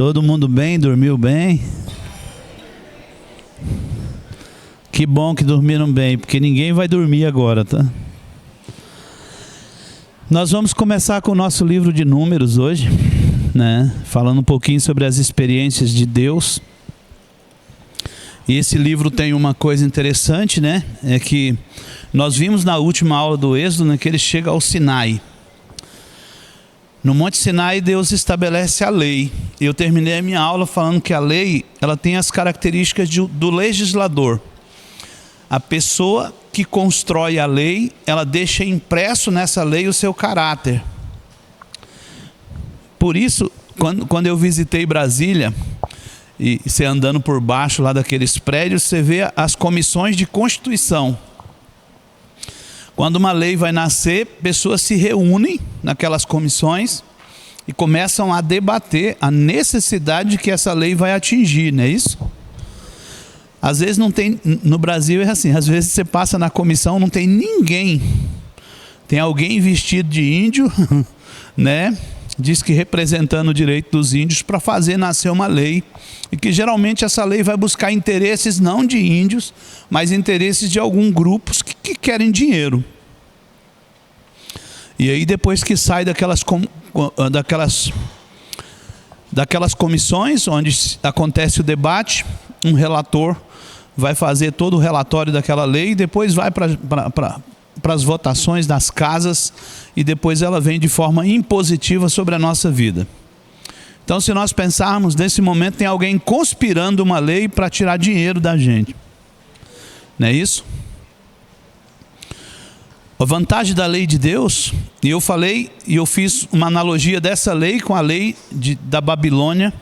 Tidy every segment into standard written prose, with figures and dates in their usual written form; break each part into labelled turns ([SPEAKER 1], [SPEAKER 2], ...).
[SPEAKER 1] Todo mundo bem? Dormiu bem? Que bom que dormiram bem, porque ninguém vai dormir agora, tá? Nós vamos começar com o nosso livro de Números hoje, né? Falando um pouquinho sobre as experiências de Deus. E esse livro tem uma coisa interessante, né? É que nós vimos na última aula do Êxodo, né, que ele chega ao Sinai. No Monte Sinai, Deus estabelece a lei. Eu terminei a minha aula falando que a lei, ela tem as características do legislador. A pessoa que constrói a lei, ela deixa impresso nessa lei o seu caráter. Por isso, quando eu visitei Brasília, e você andando por baixo lá daqueles prédios, você vê as comissões de Constituição. Quando uma lei vai nascer, pessoas se reúnem naquelas comissões e começam a debater a necessidade que essa lei vai atingir, não é isso? Às vezes não tem, no Brasil é assim, às vezes você passa na comissão, não tem ninguém. Tem alguém vestido de índio, né? Diz que representando o direito dos índios para fazer nascer uma lei. E que geralmente essa lei vai buscar interesses não de índios, mas interesses de alguns grupos que querem dinheiro. E aí depois que sai daquelas comissões onde acontece o debate, um relator vai fazer todo o relatório daquela lei e depois vai para as votações das casas e depois ela vem de forma impositiva sobre a nossa vida. Então, se nós pensarmos, nesse momento tem alguém conspirando uma lei para tirar dinheiro da gente. Não é isso? A vantagem da lei de Deus, e eu falei, e eu fiz uma analogia dessa lei com a lei da Babilônia,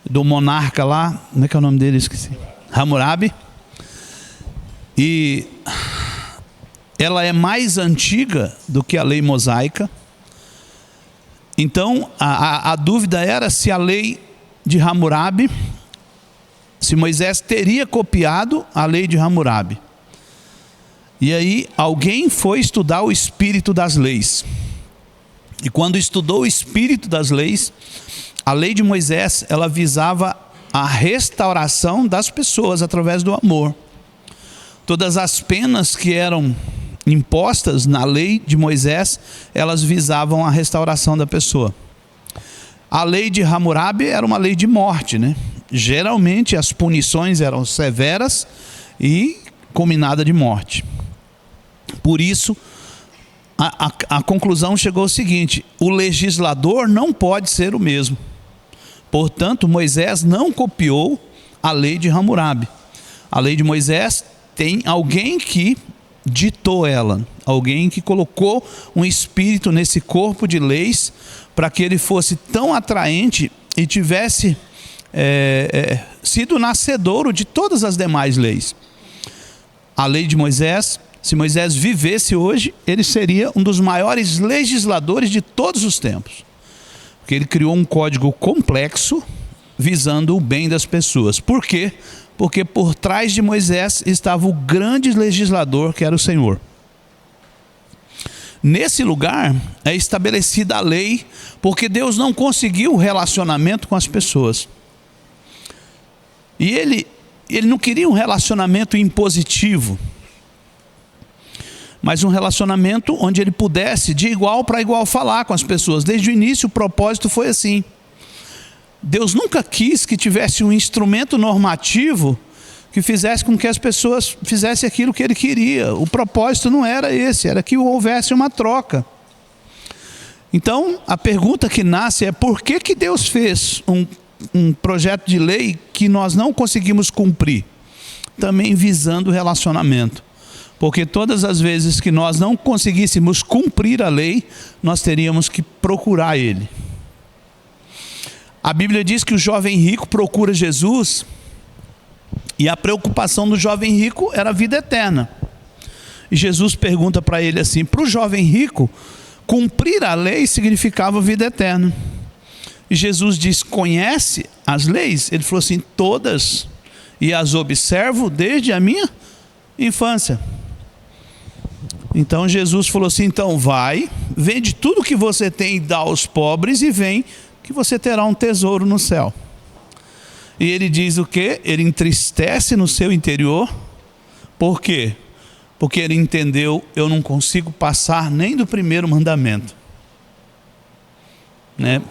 [SPEAKER 1] do monarca lá, como é que é o nome dele? Esqueci. Hammurabi. E ela é mais antiga do que a lei mosaica. Então, a dúvida era se a lei de Hammurabi, se Moisés teria copiado a lei de Hammurabi. E aí, alguém foi estudar o espírito das leis. E quando estudou o espírito das leis, a lei de Moisés, ela visava a restauração das pessoas através do amor. Todas as penas que eram impostas na lei de Moisés, elas visavam a restauração da pessoa. A lei de Hammurabi era uma lei de morte, né? Geralmente as punições eram severas e culminada de morte. Por isso, a conclusão chegou ao seguinte: o legislador não pode ser o mesmo. Portanto, Moisés não copiou a lei de Hammurabi. A lei de Moisés tem alguém que ditou ela, alguém que colocou um espírito nesse corpo de leis para que ele fosse tão atraente e tivesse sido nascedouro de todas as demais leis. A lei de Moisés, se Moisés vivesse hoje, ele seria um dos maiores legisladores de todos os tempos, porque ele criou um código complexo visando o bem das pessoas. Por quê? Porque por trás de Moisés estava o grande legislador, que era o Senhor. Nesse lugar é estabelecida a lei, porque Deus não conseguiu relacionamento com as pessoas. E ele não queria um relacionamento impositivo, mas um relacionamento onde ele pudesse, de igual para igual, falar com as pessoas. Desde o início o propósito foi assim. Deus nunca quis que tivesse um instrumento normativo que fizesse com que as pessoas fizessem aquilo que ele queria. O propósito não era esse, era que houvesse uma troca. Então, a pergunta que nasce é: por que Deus fez um projeto de lei que nós não conseguimos cumprir? Também visando o relacionamento. Porque todas as vezes que nós não conseguíssemos cumprir a lei, nós teríamos que procurar Ele. A Bíblia diz que o jovem rico procura Jesus e a preocupação do jovem rico era a vida eterna. E Jesus pergunta para ele assim: para o jovem rico, cumprir a lei significava vida eterna. E Jesus diz: conhece as leis? Ele falou assim: todas, e as observo desde a minha infância. Então Jesus falou assim: então vai, vende tudo que você tem e dá aos pobres e vem, que você terá um tesouro no céu. E ele diz o quê? Ele entristece no seu interior. Por quê? Porque ele entendeu, eu não consigo passar nem do primeiro mandamento. Né?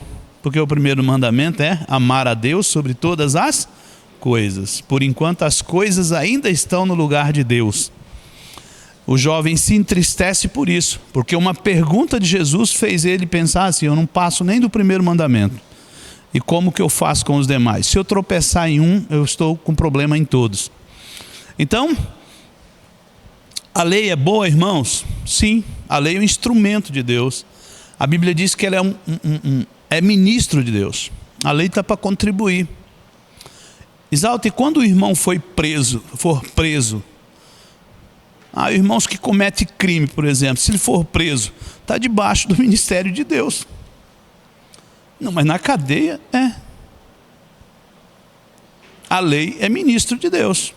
[SPEAKER 1] Porque o primeiro mandamento é amar a Deus sobre todas as coisas. Por enquanto as coisas ainda estão no lugar de Deus. O jovem se entristece por isso, porque uma pergunta de Jesus fez ele pensar assim: eu não passo nem do primeiro mandamento. E como que eu faço com os demais? Se eu tropeçar em um, eu estou com problema em todos. Então, a lei é boa, irmãos? Sim, a lei é um instrumento de Deus. A Bíblia diz que ela é ministro de Deus. A lei está para contribuir. Exalta, e quando o irmão for preso, irmãos que cometem crime, por exemplo, se ele for preso, está debaixo do ministério de Deus. Não, mas na cadeia é. A lei é ministro de Deus.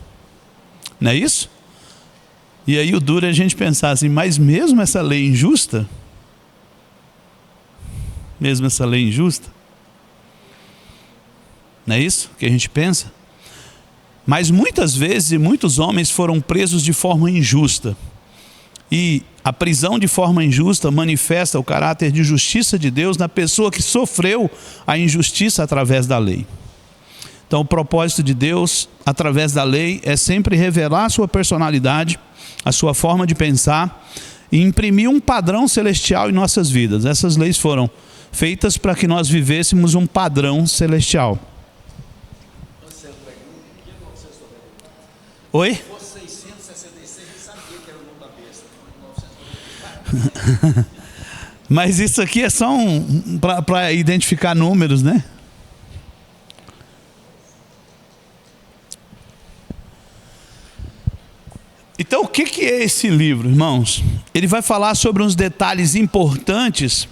[SPEAKER 1] Não é isso? E aí o duro é a gente pensar assim, mas mesmo essa lei injusta, não é isso que a gente pensa? Mas muitas vezes, muitos homens foram presos de forma injusta. E a prisão de forma injusta manifesta o caráter de justiça de Deus na pessoa que sofreu a injustiça através da lei. Então o propósito de Deus, através da lei, é sempre revelar a sua personalidade, a sua forma de pensar e imprimir um padrão celestial em nossas vidas. Essas leis foram feitas para que nós vivêssemos um padrão celestial. Oi? 666, eu sabia que era o nome da besta. Mas isso aqui é só para identificar números, né? Então o que é esse livro, irmãos? Ele vai falar sobre uns detalhes importantes,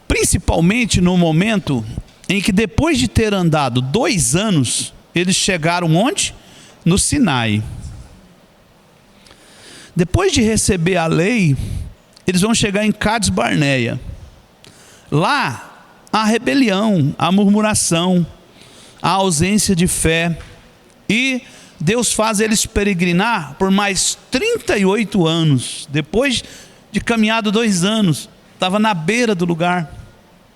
[SPEAKER 1] principalmente no momento em que, depois de ter andado 2 anos, eles chegaram onde? No Sinai. Depois de receber a lei, eles vão chegar em Cades Barneia. Lá, há rebelião, há murmuração, há ausência de fé. E Deus faz eles peregrinar por mais 38 anos. Depois de caminhado 2 anos, estava na beira do lugar.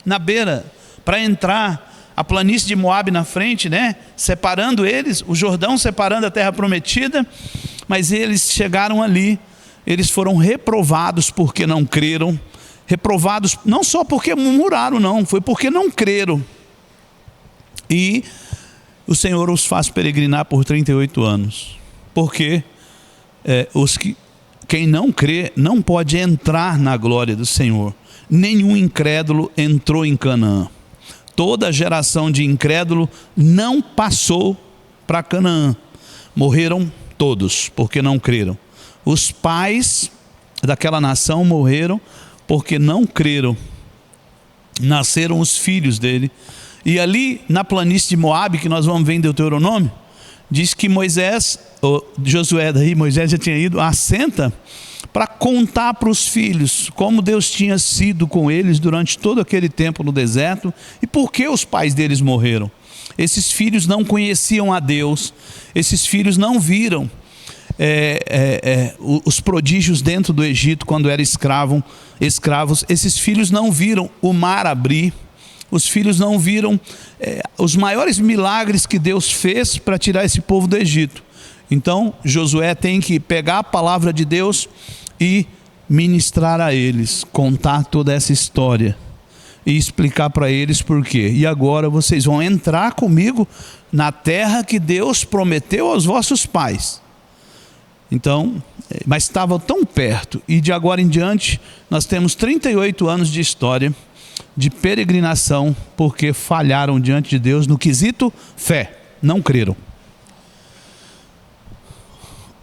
[SPEAKER 1] Na beira, para entrar. A planície de Moabe na frente, né? Separando eles, o Jordão separando a terra prometida, mas eles chegaram ali, eles foram reprovados porque não creram, reprovados não só porque murmuraram, não, foi porque não creram. E o Senhor os faz peregrinar por 38 anos, porque quem não crê não pode entrar na glória do Senhor. Nenhum incrédulo entrou em Canaã. Toda a geração de incrédulo não passou para Canaã. Morreram todos, porque não creram. Os pais daquela nação morreram porque não creram. Nasceram os filhos dele. E ali na planície de Moabe, que nós vamos ver em Deuteronômio, diz que Josué já tinha ido, assenta para contar para os filhos como Deus tinha sido com eles durante todo aquele tempo no deserto e por que os pais deles morreram. Esses filhos não conheciam a Deus, esses filhos não viram os prodígios dentro do Egito quando eram escravos, esses filhos não viram o mar abrir, os filhos não viram os maiores milagres que Deus fez para tirar esse povo do Egito. Então Josué tem que pegar a palavra de Deus e ministrar a eles, contar toda essa história e explicar para eles por quê. E agora vocês vão entrar comigo na terra que Deus prometeu aos vossos pais. Então, mas estavam tão perto, e de agora em diante nós temos 38 anos de história de peregrinação, porque falharam diante de Deus no quesito fé, não creram.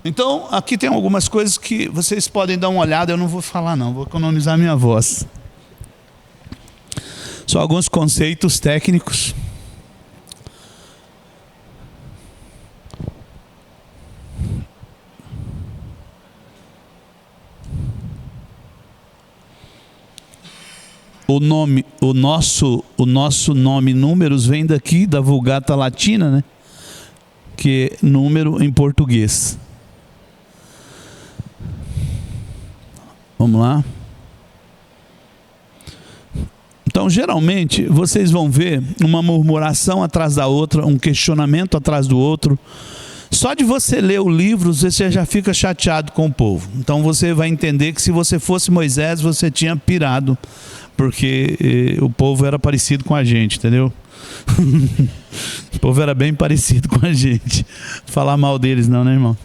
[SPEAKER 1] Então, aqui tem algumas coisas que vocês podem dar uma olhada, eu não vou falar não, vou economizar minha voz. Só alguns conceitos técnicos. o nosso nome números vem daqui da Vulgata Latina, né? Que é número em português. Vamos lá. Então, geralmente, vocês vão ver uma murmuração atrás da outra, um questionamento atrás do outro. Só de você ler o livro, você já fica chateado com o povo. Então, você vai entender que se você fosse Moisés, você tinha pirado, porque o povo era parecido com a gente, entendeu? O povo era bem parecido com a gente. Falar mal deles não, né, irmão?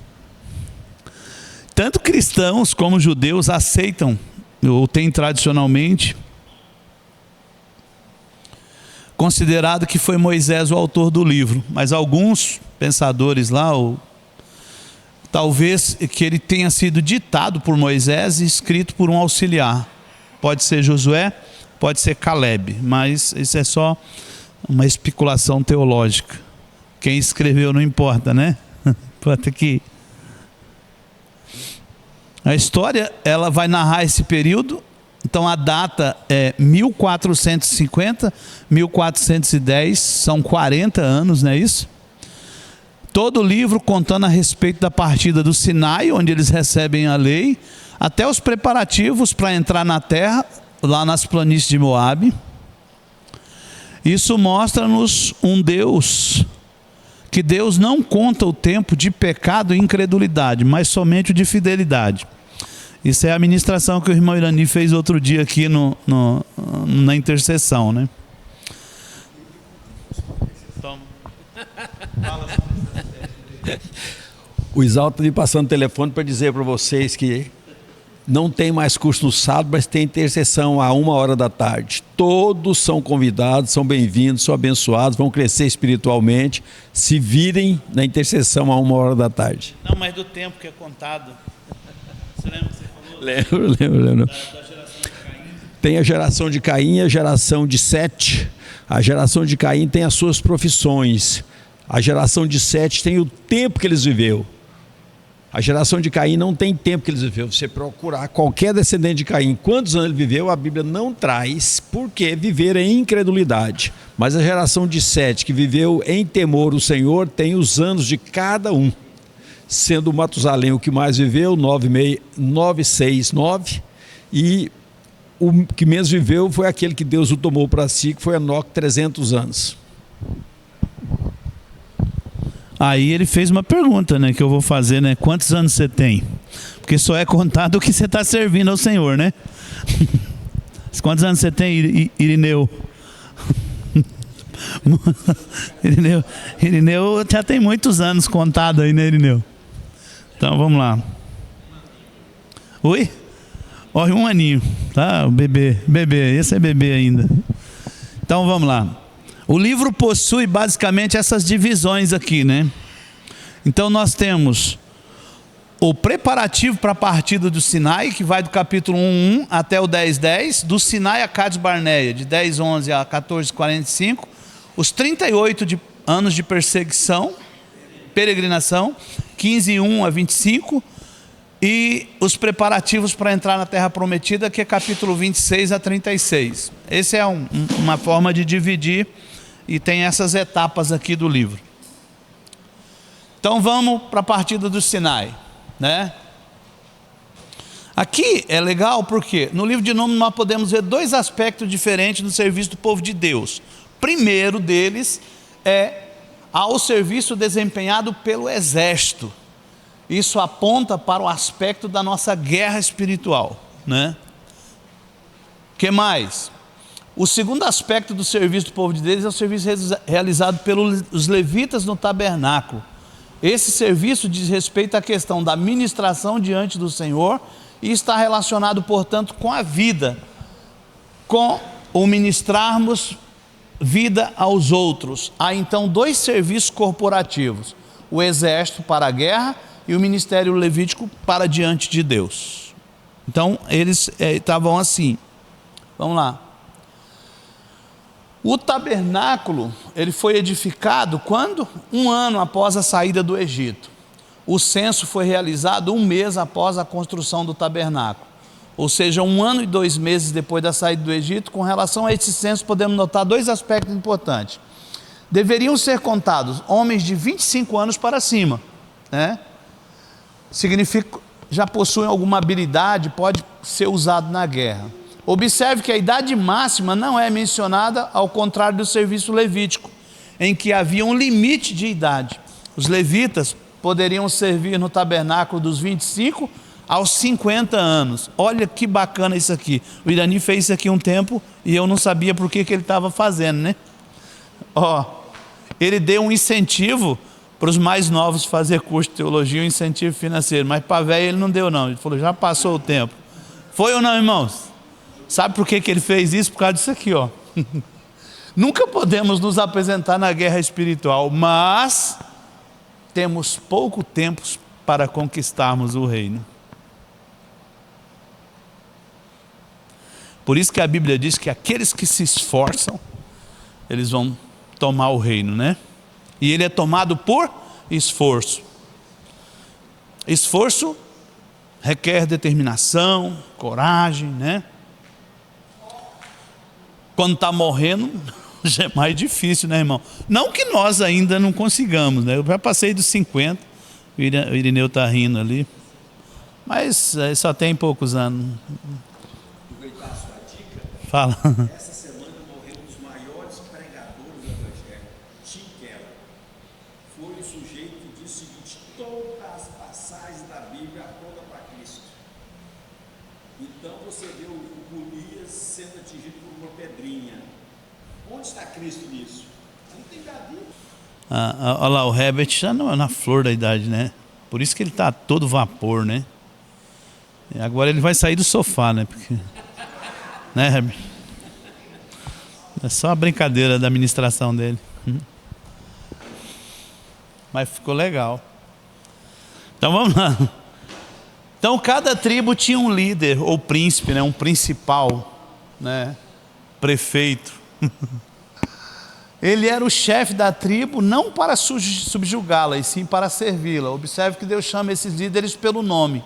[SPEAKER 1] Tanto cristãos como judeus aceitam, ou têm tradicionalmente considerado que foi Moisés o autor do livro, mas alguns pensadores lá, ou talvez que ele tenha sido ditado por Moisés e escrito por um auxiliar. Pode ser Josué, pode ser Caleb, mas isso é só uma especulação teológica. Quem escreveu não importa, né? Pode que a história, ela vai narrar esse período. Então a data é 1450, 1410, são 40 anos, não é isso? Todo o livro contando a respeito da partida do Sinai, onde eles recebem a lei, até os preparativos para entrar na terra, lá nas planícies de Moabe. Isso mostra-nos um Deus, que Deus não conta o tempo de pecado e incredulidade, mas somente o de fidelidade. Isso é a ministração que o irmão Irani fez outro dia aqui na intercessão, né? Então,
[SPEAKER 2] o Isalto está me passando o telefone para dizer para vocês que não tem mais curso no sábado, mas tem intercessão a 1h da tarde. Todos são convidados, são bem-vindos, são abençoados, vão crescer espiritualmente, se virem na intercessão a 1h da tarde.
[SPEAKER 1] Não, mas do tempo que é contado. Você lembra que você falou?
[SPEAKER 2] Lembro.
[SPEAKER 1] Da geração de Caim.
[SPEAKER 2] Tem a geração de Caim e a geração de Sete. A geração de Caim tem as suas profissões. A geração de Sete tem o tempo que eles viveu. A geração de Caim não tem tempo que eles viveu. Você procurar qualquer descendente de Caim, quantos anos ele viveu, a Bíblia não traz, porque viver em incredulidade. Mas a geração de Sete, que viveu em temor o Senhor, tem os anos de cada um. Sendo Matusalém o que mais viveu, 969, e o que menos viveu foi aquele que Deus o tomou para si, que foi Enoque, 300 anos.
[SPEAKER 1] Aí ele fez uma pergunta, né, que eu vou fazer, né? Quantos anos você tem? Porque só é contado o que você está servindo ao Senhor, né? Quantos anos você tem, Irineu? Irineu já tem muitos anos contado aí, né, Irineu? Então vamos lá. Oi? Olha, 1 aninho, tá? O bebê, esse é bebê ainda. Então vamos lá. O livro possui basicamente essas divisões aqui, né? Então nós temos o preparativo para a partida do Sinai, que vai do capítulo 1:1 até o 10:10, do Sinai a Cades Barneia, de 10:11 a 14:45, os 38 anos de perseguição, peregrinação, 15:1 a 25, e os preparativos para entrar na Terra Prometida, que é capítulo 26 a 36. Essa é uma forma de dividir, e tem essas etapas aqui do livro. Então vamos para a partida do Sinai, né? Aqui é legal porque no livro de Números nós podemos ver 2 aspectos diferentes do serviço do povo de Deus. Primeiro deles é ao serviço desempenhado pelo exército. Isso aponta para o aspecto da nossa guerra espiritual, né? Que mais? O segundo aspecto do serviço do povo de Deus é o serviço realizado pelos levitas no tabernáculo. Esse serviço diz respeito à questão da ministração diante do Senhor e está relacionado, portanto, com a vida, com o ministrarmos vida aos outros. Há então 2 serviços corporativos: o exército para a guerra e o ministério levítico para diante de Deus. Então eles estavam assim. Vamos lá. O tabernáculo, ele foi edificado quando? 1 ano após a saída do Egito. O censo foi realizado 1 mês após a construção do tabernáculo. ou seja, 1 ano e 2 meses depois da saída do Egito. Com relação a esse censo, podemos notar 2 aspectos importantes. Deveriam ser contados homens de 25 anos para cima, né? Significa já possuem alguma habilidade, pode ser usado na guerra. Observe que a idade máxima não é mencionada, ao contrário do serviço levítico, em que havia um limite de idade. Os levitas poderiam servir no tabernáculo dos 25 aos 50 anos. Olha que bacana isso aqui. O Irani fez isso aqui um tempo e eu não sabia por que ele estava fazendo, né? Ele deu um incentivo para os mais novos fazer curso de teologia, um incentivo financeiro, mas para velho ele não deu não. Ele falou, já passou o tempo. Foi ou não, irmãos? Sabe por que ele fez isso? Por causa disso aqui, ó. Nunca podemos nos apresentar na guerra espiritual, mas temos pouco tempo para conquistarmos o reino. Por isso que a Bíblia diz que aqueles que se esforçam, eles vão tomar o reino, né? E ele é tomado por esforço. Esforço requer determinação, coragem, né? Quando está morrendo, já é mais difícil, né, irmão? Não que nós ainda não consigamos, né? Eu já passei dos 50, o Irineu está rindo ali, mas só tem poucos anos.
[SPEAKER 2] Aproveitar a sua dica.
[SPEAKER 1] Fala.
[SPEAKER 2] Essa semana morreu um dos maiores pregadores do Evangelho, Tim Keller. Foi o sujeito que disse o seguinte: todas as passagens da Bíblia apontam para Cristo. Então você vê o Golias sendo atingido por uma pedrinha. Onde está Cristo nisso? Não tem Davi.
[SPEAKER 1] Olha lá, o Herbert já na flor da idade, né? Por isso que ele está todo vapor, né? E agora ele vai sair do sofá, né? Porque, né, Herbert? É só a brincadeira da administração dele. Mas ficou legal. Então vamos lá. Então cada tribo tinha um líder ou príncipe, né? Um principal, né? Prefeito. Ele era o chefe da tribo, não para subjugá-la, e sim para servi-la. Observe que Deus chama esses líderes pelo nome.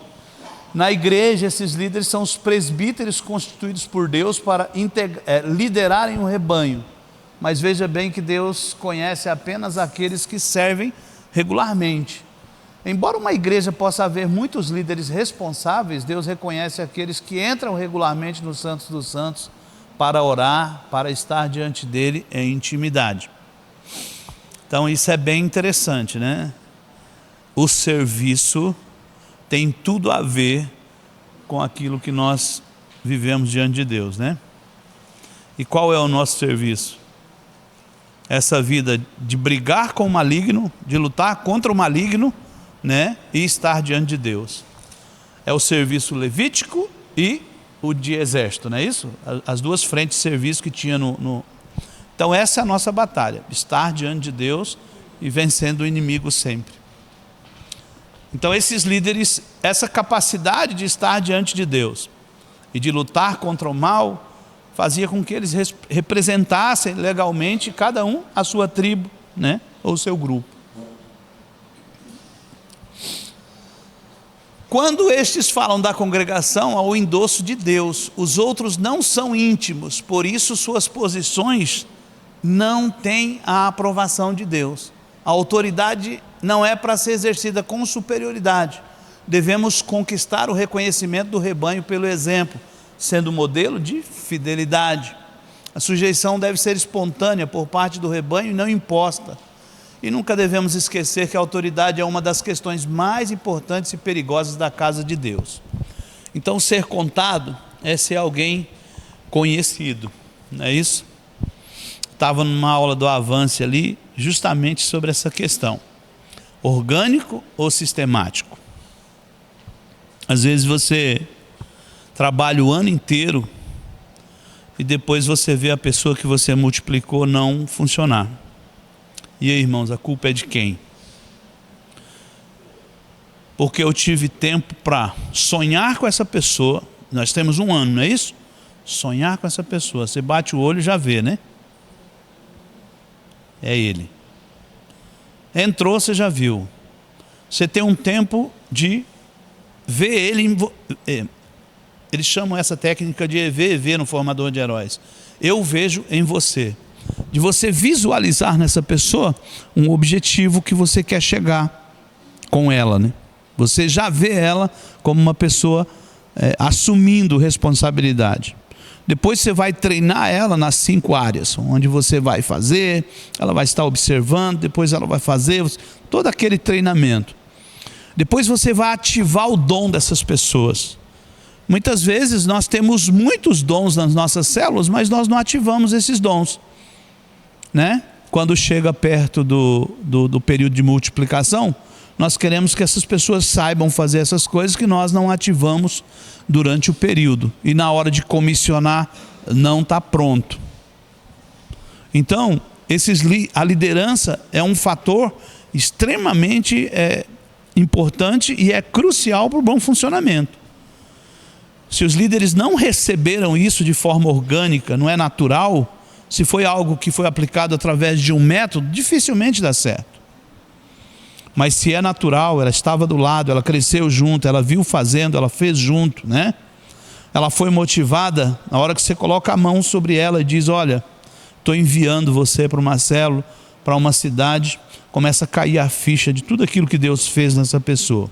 [SPEAKER 1] Na igreja, esses líderes são os presbíteros constituídos por Deus para liderarem o rebanho. Mas veja bem que Deus conhece apenas aqueles que servem regularmente. Embora uma igreja possa haver muitos líderes responsáveis, Deus reconhece aqueles que entram regularmente no Santos dos Santos para orar, para estar diante dele em intimidade. Então isso é bem interessante, né? O serviço tem tudo a ver com aquilo que nós vivemos diante de Deus, né? E qual é o nosso serviço? Essa vida de brigar com o maligno, de lutar contra o maligno, né? E estar diante de Deus. É o serviço levítico e o de exército, não é isso? As duas frentes de serviço que tinha Então essa é a nossa batalha, estar diante de Deus e vencendo o inimigo sempre. Então esses líderes, essa capacidade de estar diante de Deus e de lutar contra o mal, fazia com que eles representassem legalmente cada um a sua tribo, né? Ou o seu grupo. Quando estes falam da congregação, há o endosso de Deus. Os outros não são íntimos, por isso suas posições não têm a aprovação de Deus. A autoridade não é para ser exercida com superioridade. Devemos conquistar o reconhecimento do rebanho pelo exemplo, sendo modelo de fidelidade. A sujeição deve ser espontânea por parte do rebanho e não imposta. E nunca devemos esquecer que a autoridade é uma das questões mais importantes e perigosas da casa de Deus. Então ser contado é ser alguém conhecido, não é isso? Estava numa aula do Avance ali, justamente sobre essa questão. Orgânico ou sistemático? Às vezes você trabalha o ano inteiro e depois você vê a pessoa que você multiplicou não funcionar. E aí, irmãos, a culpa é de quem? Porque eu tive tempo para sonhar com essa pessoa. Nós temos 1 ano, não é isso? Sonhar com essa pessoa. Você bate o olho e já vê, né? É ele. Entrou, você já viu. Você tem um tempo de ver ele Eles chamam essa técnica de EV no formador de heróis. Eu vejo em você. De você visualizar nessa pessoa um objetivo que você quer chegar com ela, né? Você já vê ela como uma pessoa assumindo responsabilidade. Depois você vai treinar ela nas 5 áreas, onde você vai fazer, ela vai estar observando, depois ela vai fazer, todo aquele treinamento. Depois você vai ativar o dom dessas pessoas. Muitas vezes nós temos muitos dons nas nossas células, mas nós não ativamos esses dons, né? Quando chega perto do período de multiplicação, nós queremos que essas pessoas saibam fazer essas coisas que nós não ativamos durante o período. E na hora de comissionar, não está pronto. Então, a liderança é um fator extremamente importante e é crucial para o bom funcionamento. Se os líderes não receberam isso de forma orgânica, não é natural, se foi algo que foi aplicado através de um método, dificilmente dá certo. Mas se é natural, ela estava do lado, ela cresceu junto, ela viu fazendo, ela fez junto, né? Ela foi motivada, na hora que você coloca a mão sobre ela e diz, olha, estou enviando você para uma célula, para uma cidade, começa a cair a ficha de tudo aquilo que Deus fez nessa pessoa.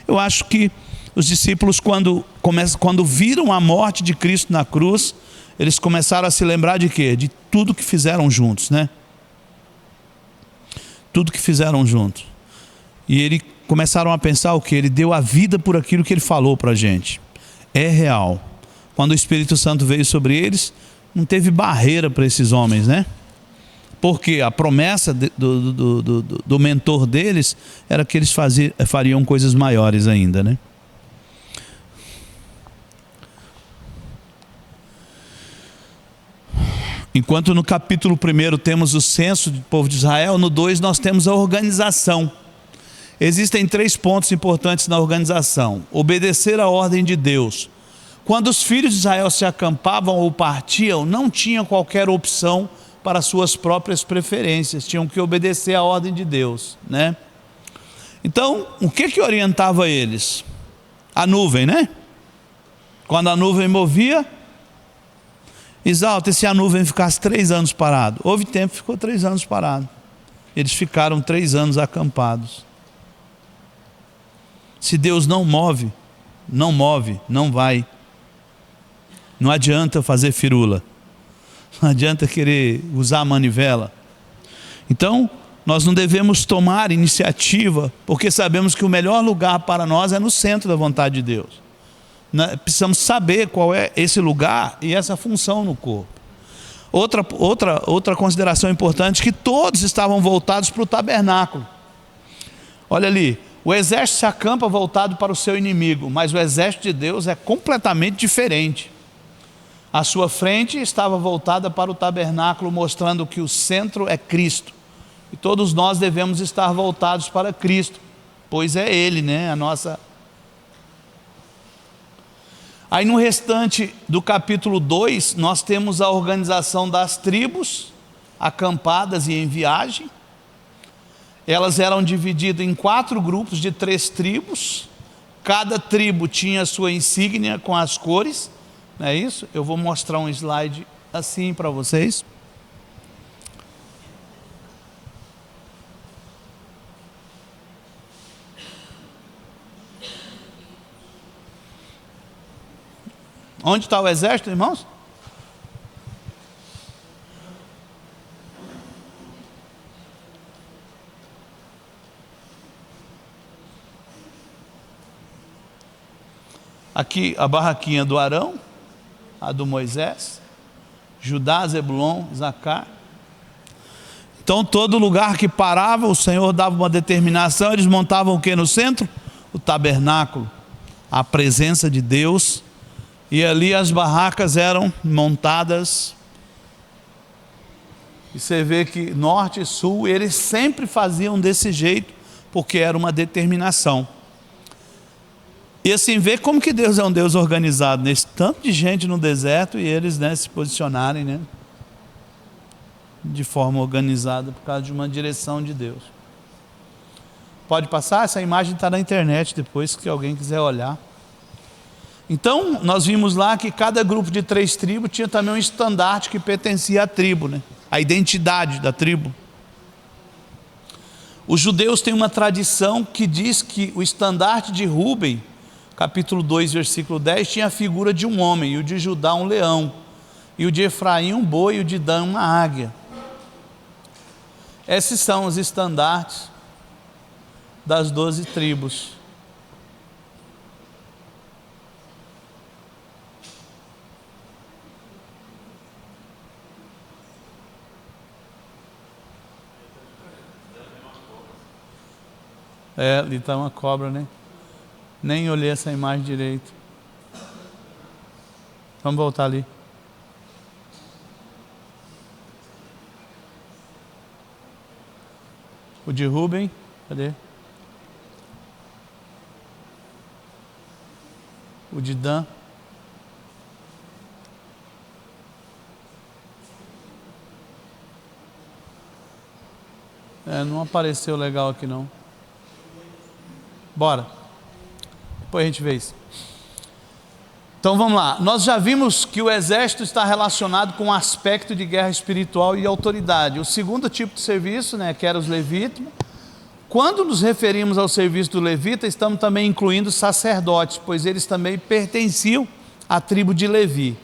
[SPEAKER 1] Eu acho que os discípulos, quando viram a morte de Cristo na cruz, eles começaram a se lembrar de quê? De tudo que fizeram juntos, né? Tudo que fizeram juntos. E eles começaram a pensar o quê? Ele deu a vida por aquilo que ele falou para a gente. É real. Quando o Espírito Santo veio sobre eles, não teve barreira para esses homens, né? Porque a promessa do mentor deles era que eles fariam coisas maiores ainda, né? Enquanto no capítulo 1 temos o censo do povo de Israel, no 2 nós temos a organização. Existem 3 pontos importantes na organização. Obedecer à ordem de Deus. Quando os filhos de Israel se acampavam ou partiam, não tinham qualquer opção para suas próprias preferências. Tinham que obedecer à ordem de Deus, né? Então, o que orientava eles? A nuvem, né? Quando a nuvem movia, Exalta, e se a nuvem ficasse 3 anos parado? Houve tempo, ficou 3 anos parado. Eles ficaram 3 anos acampados. Se Deus não move, não vai. Não adianta fazer firula. Não adianta querer usar a manivela. Então, nós não devemos tomar iniciativa, porque sabemos que o melhor lugar para nós é no centro da vontade de Deus. Precisamos saber qual é esse lugar e essa função no corpo. Outra consideração importante, que todos estavam voltados para o tabernáculo. Olha ali, o exército se acampa voltado para o seu inimigo, mas o exército de Deus é completamente diferente. A sua frente estava voltada para o tabernáculo, mostrando que o centro é Cristo. E todos nós devemos estar voltados para Cristo, pois é Ele, né, a nossa... Aí no restante do capítulo 2, nós temos a organização das tribos, acampadas e em viagem. Elas eram divididas em 4 grupos de 3 tribos. Cada tribo tinha sua insígnia com as cores, não é isso? Eu vou mostrar um slide assim para vocês. Onde está o exército, irmãos? Aqui a barraquinha do Arão, a do Moisés, Judá, Zebulon, Zacar. Então todo lugar que parava, o Senhor dava uma determinação, eles montavam o que no centro? O tabernáculo, a presença de Deus. E ali as barracas eram montadas. E você vê que norte e sul, eles sempre faziam desse jeito, porque era uma determinação. E assim, vê como que Deus é um Deus organizado, nesse tanto de gente no deserto, e eles, né, se posicionarem, né, de forma organizada, por causa de uma direção de Deus. Pode passar? Essa imagem está na internet depois, se alguém quiser olhar. Então, nós vimos lá que cada grupo de 3 tribos tinha também um estandarte que pertencia à tribo, né? A identidade da tribo. Os judeus têm uma tradição que diz que o estandarte de Rúben, capítulo 2, versículo 10, tinha a figura de um homem, e o de Judá um leão, e o de Efraim um boi, e o de Dan uma águia. Esses são os estandartes das 12 tribos. Ali está uma cobra, né? Nem olhei essa imagem direito. Vamos voltar ali. O de Rúben, cadê? O de Dan. Não apareceu legal aqui não. Bora. Depois a gente vê isso. Então vamos lá. Nós já vimos que o exército está relacionado com o aspecto de guerra espiritual e autoridade. O segundo tipo de serviço, né, que era os levitas. Quando nos referimos ao serviço do levita, estamos também incluindo os sacerdotes, pois eles também pertenciam à tribo de Levi.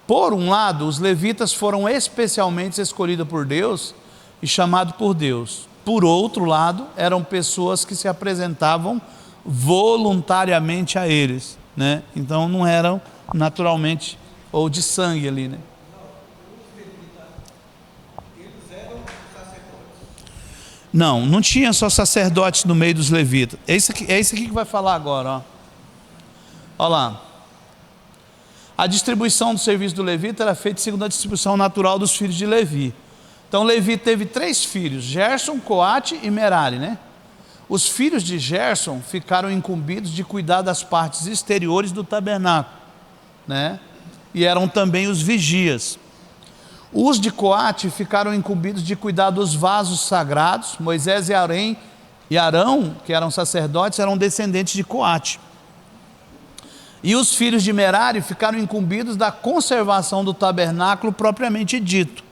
[SPEAKER 1] Por um lado, os levitas foram especialmente escolhidos por Deus e chamados por Deus. Por outro lado, eram pessoas que se apresentavam voluntariamente a eles, né? Então não eram naturalmente ou de sangue ali, né? Não tinha só sacerdotes no meio dos levitas. É isso aqui que vai falar agora, ó. Olha lá. A distribuição do serviço do levita era feita segundo a distribuição natural dos filhos de Levi. Então Levi teve 3 filhos, Gerson, Coate e Merari, né? Os filhos de Gerson ficaram incumbidos de cuidar das partes exteriores do tabernáculo, né? E eram também os vigias. Os de Coate ficaram incumbidos de cuidar dos vasos sagrados. Moisés e Arão, que eram sacerdotes, eram descendentes de Coate. E os filhos de Merari ficaram incumbidos da conservação do tabernáculo propriamente dito,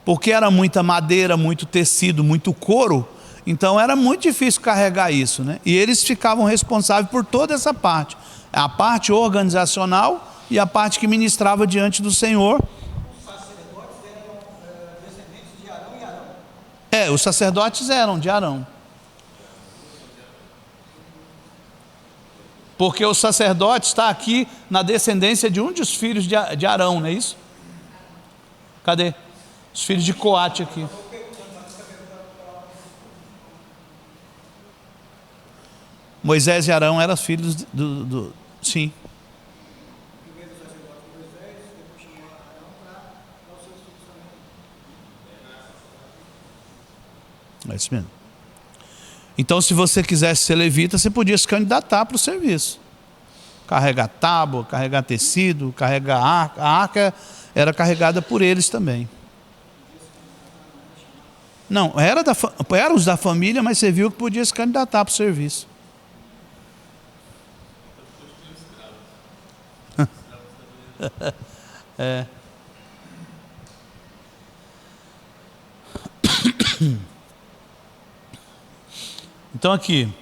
[SPEAKER 1] porque era muita madeira, muito tecido, muito couro, então era muito difícil carregar isso, né? E eles ficavam responsáveis por toda essa parte, a parte organizacional e a parte que ministrava diante do Senhor. Os sacerdotes eram descendentes de Arão e Arão? Os sacerdotes eram de Arão. Porque o sacerdote está aqui na descendência de um dos filhos de Arão, não é isso? Cadê? Os filhos de Coate aqui. Moisés e Arão eram filhos sim. É isso mesmo. Então, se você quisesse ser levita, você podia se candidatar para o serviço. Carregar tábua, carregar tecido, carregar arca. A arca era carregada por eles também. Não, eram os da família, mas você viu que podia se candidatar para o serviço. Então aqui,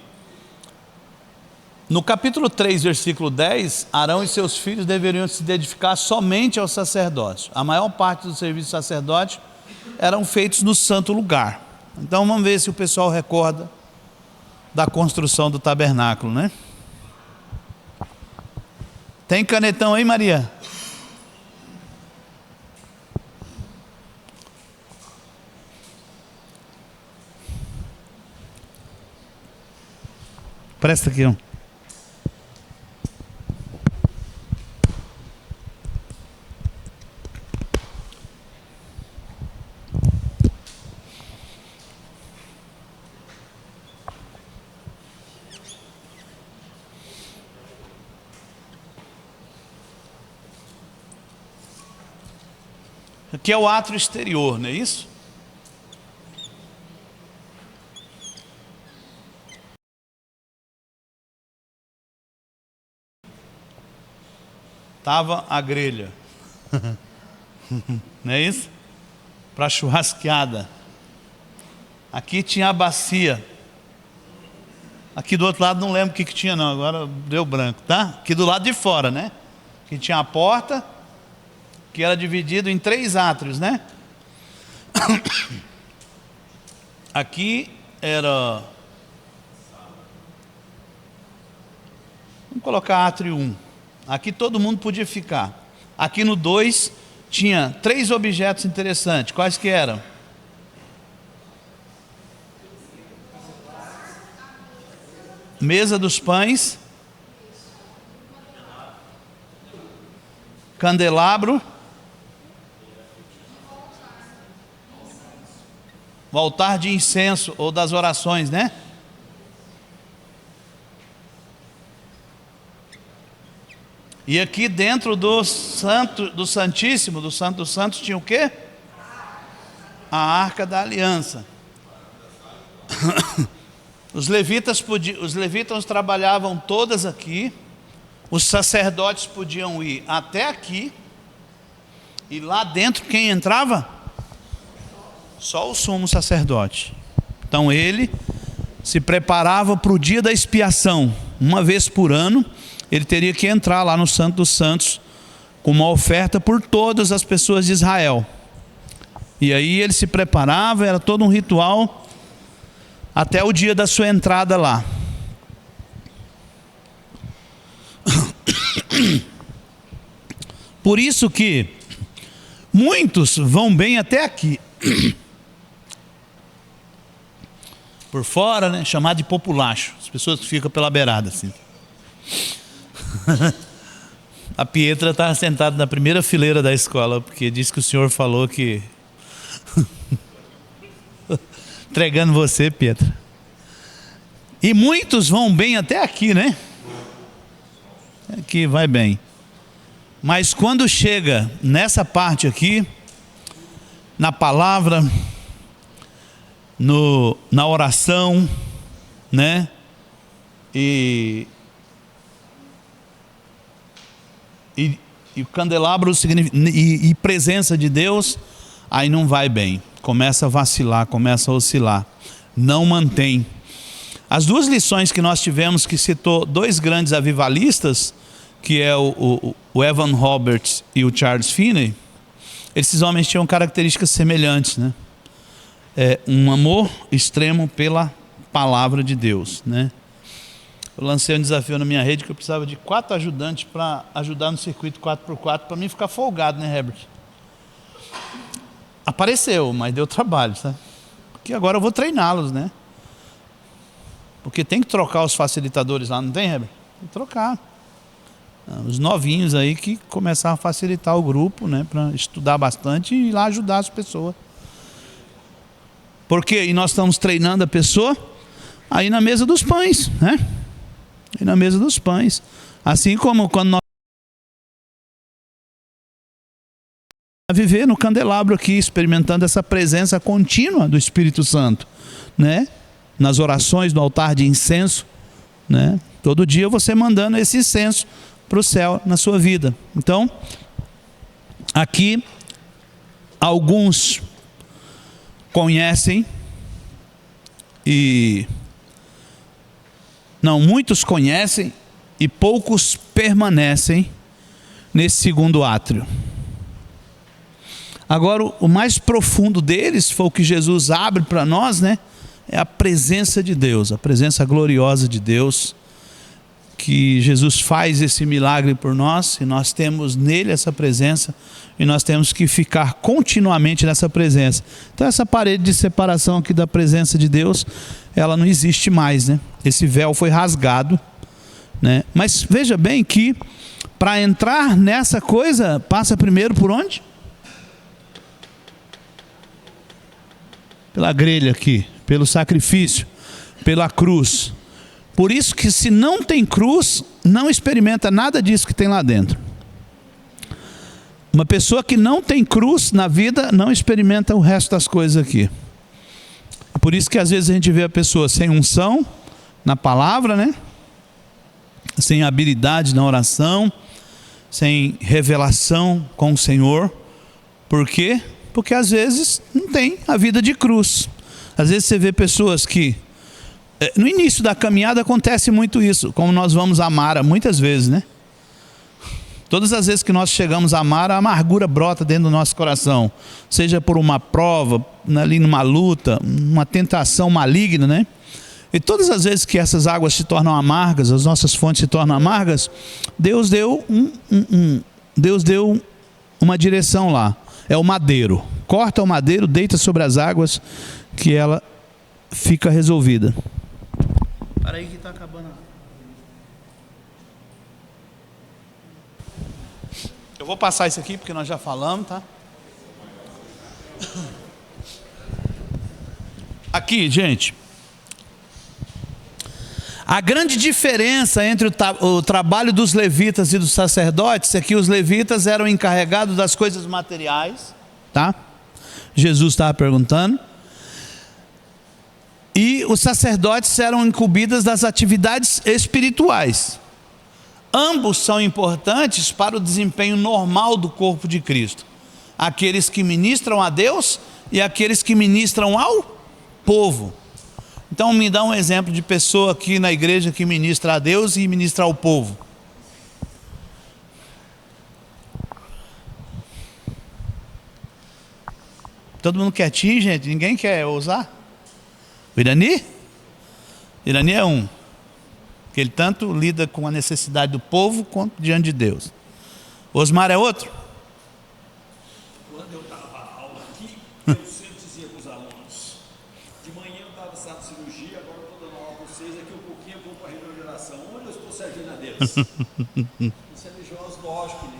[SPEAKER 1] no capítulo 3, versículo 10, Arão e seus filhos deveriam se dedicar somente ao sacerdócio. A maior parte do serviço sacerdote eram feitos no santo lugar. Então vamos ver se o pessoal recorda da construção do tabernáculo, né? Tem canetão aí, Maria? Presta aqui, ó. Aqui é o átrio exterior, não é isso? estava a grelha. Não é isso? Para churrasqueada. Aqui tinha a bacia. Aqui do outro lado não lembro o que tinha não, agora deu branco, tá? Aqui do lado de fora, né? Aqui tinha a porta, que era dividido em 3 átrios, né? Aqui era... Vamos colocar átrio 1. Aqui todo mundo podia ficar. Aqui no 2 tinha 3 objetos interessantes. Quais que eram? Mesa dos pães, candelabro, o altar de incenso ou das orações, né? E aqui dentro do santo, do Santíssimo, do Santo dos Santos, tinha o quê? A Arca da Aliança. Os levitas trabalhavam todas aqui. Os sacerdotes podiam ir até aqui. E lá dentro quem entrava? Só o sumo sacerdote. Então ele se preparava para o dia da expiação. Uma vez por ano ele teria que entrar lá no Santo dos Santos com uma oferta por todas as pessoas de Israel. E aí ele se preparava, era todo um ritual até o dia da sua entrada lá. Por isso que muitos vão bem até aqui. Por fora, né? Chamado de populacho. As pessoas que ficam pela beirada assim. A Pietra está sentada na primeira fileira da escola, porque disse que o senhor falou que... Entregando você, Pietra. E muitos vão bem até aqui, né? Aqui vai bem. Mas quando chega nessa parte aqui, na palavra, na oração, né? E o candelabro e presença de Deus, aí não vai bem. Começa a vacilar, começa a oscilar. Não mantém. As 2 lições que nós tivemos, que citou 2 grandes avivalistas, que é o Evan Roberts e o Charles Finney, esses homens tinham características semelhantes, né? Um amor extremo pela palavra de Deus, né? Eu lancei um desafio na minha rede que eu precisava de 4 ajudantes para ajudar no circuito 4x4, para mim ficar folgado, né, Herbert? Apareceu, mas deu trabalho, sabe? Porque agora eu vou treiná-los, né? Porque tem que trocar os facilitadores lá, não tem, Herbert? Tem que trocar. Os novinhos aí que começaram a facilitar o grupo, né? Para estudar bastante e ir lá ajudar as pessoas. Por quê? E nós estamos treinando a pessoa aí na mesa dos pães, né? E na mesa dos pães. Assim como quando nós viver no candelabro aqui, experimentando essa presença contínua do Espírito Santo, né? Nas orações do altar de incenso, né? Todo dia você mandando esse incenso para o céu na sua vida. Então, aqui alguns conhecem muitos conhecem e poucos permanecem nesse segundo átrio. Agora, o mais profundo deles foi o que Jesus abre para nós, né? É a presença de Deus, a presença gloriosa de Deus, que Jesus faz esse milagre por nós, e nós temos nele essa presença, e nós temos que ficar continuamente nessa presença. Então essa parede de separação aqui da presença de Deus, ela não existe mais, né? Esse véu foi rasgado, né? Mas veja bem que para entrar nessa coisa, passa primeiro por onde? Pela grelha aqui, pelo sacrifício, pela cruz. Por isso que se não tem cruz, não experimenta nada disso que tem lá dentro. Uma pessoa que não tem cruz na vida, não experimenta o resto das coisas aqui. Por isso que às vezes a gente vê a pessoa sem unção na palavra, né? Sem habilidade na oração, sem revelação com o Senhor. Por quê? Porque às vezes não tem a vida de cruz. Às vezes você vê pessoas que, no início da caminhada acontece muito isso, como nós vamos a Mara muitas vezes, né? Todas as vezes que nós chegamos a Mara, a amargura brota dentro do nosso coração. Seja por uma prova, ali numa luta, uma tentação maligna, né? E todas as vezes que essas águas se tornam amargas, as nossas fontes se tornam amargas, Deus deu uma direção lá. É o madeiro. Corta o madeiro, deita sobre as águas, que ela fica resolvida. Para aí que está acabando. Eu vou passar isso aqui porque nós já falamos, tá? Aqui, gente. A grande diferença entre o trabalho dos levitas e dos sacerdotes é que os levitas eram encarregados das coisas materiais, tá? Jesus estava perguntando. E os sacerdotes eram incumbidos das atividades espirituais. Ambos são importantes para o desempenho normal do corpo de Cristo. Aqueles que ministram a Deus e aqueles que ministram ao povo. Então me dá um exemplo de pessoa aqui na igreja que ministra a Deus e ministra ao povo. Todo mundo quietinho, gente? Ninguém quer ousar? O Irani? Irani é um. Que ele tanto lida com a necessidade do povo quanto diante de Deus. Osmar é outro?
[SPEAKER 2] Quando eu dava aula aqui, eu sempre dizia para os alunos: de manhã eu estava na cirurgia, agora eu estou dando aula para vocês, daqui um pouquinho eu vou para a reunião de oração. Onde eu estou servindo a Deus? Os religiosos, lógico, né?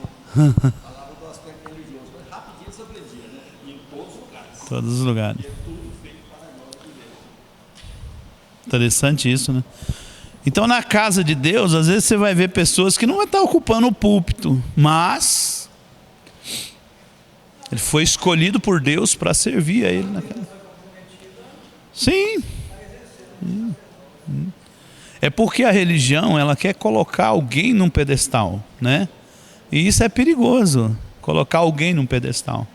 [SPEAKER 2] Falava do aspecto religioso, mas rapidinho você aprendia, né? E em todos os lugares.
[SPEAKER 1] Todos os lugares.
[SPEAKER 2] E é tudo feito para a glória de Deus.
[SPEAKER 1] Interessante isso, né? Então na casa de Deus, às vezes você vai ver pessoas que não vão estar ocupando o púlpito, mas ele foi escolhido por Deus para servir a ele naquela. Sim. É porque a religião, ela quer colocar alguém num pedestal, né? E isso é perigoso, colocar alguém num pedestal.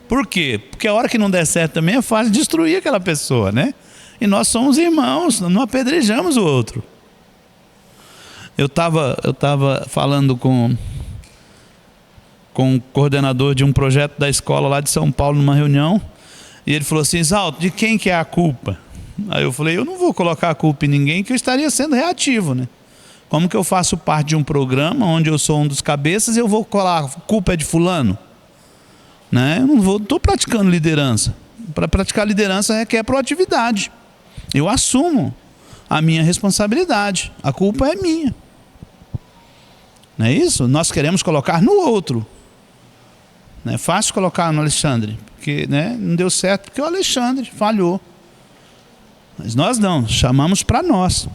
[SPEAKER 1] Por quê? Porque a hora que não der certo também é fácil destruir aquela pessoa, né? E nós somos irmãos, não apedrejamos o outro. Eu estava falando com o coordenador de um projeto da escola lá de São Paulo numa reunião, e ele falou assim: Exalto, de quem que é a culpa? Aí eu falei: eu não vou colocar a culpa em ninguém, que eu estaria sendo reativo, né? Como que eu faço parte de um programa onde eu sou um dos cabeças e eu vou colar a culpa é de fulano? Né? Eu não estou praticando liderança. Para praticar liderança requer proatividade. Eu assumo a minha responsabilidade, a culpa é minha. Não é isso? Nós queremos colocar no outro. Não é fácil colocar no Alexandre, porque, né, não deu certo porque o Alexandre falhou. Mas nós não, chamamos para nós.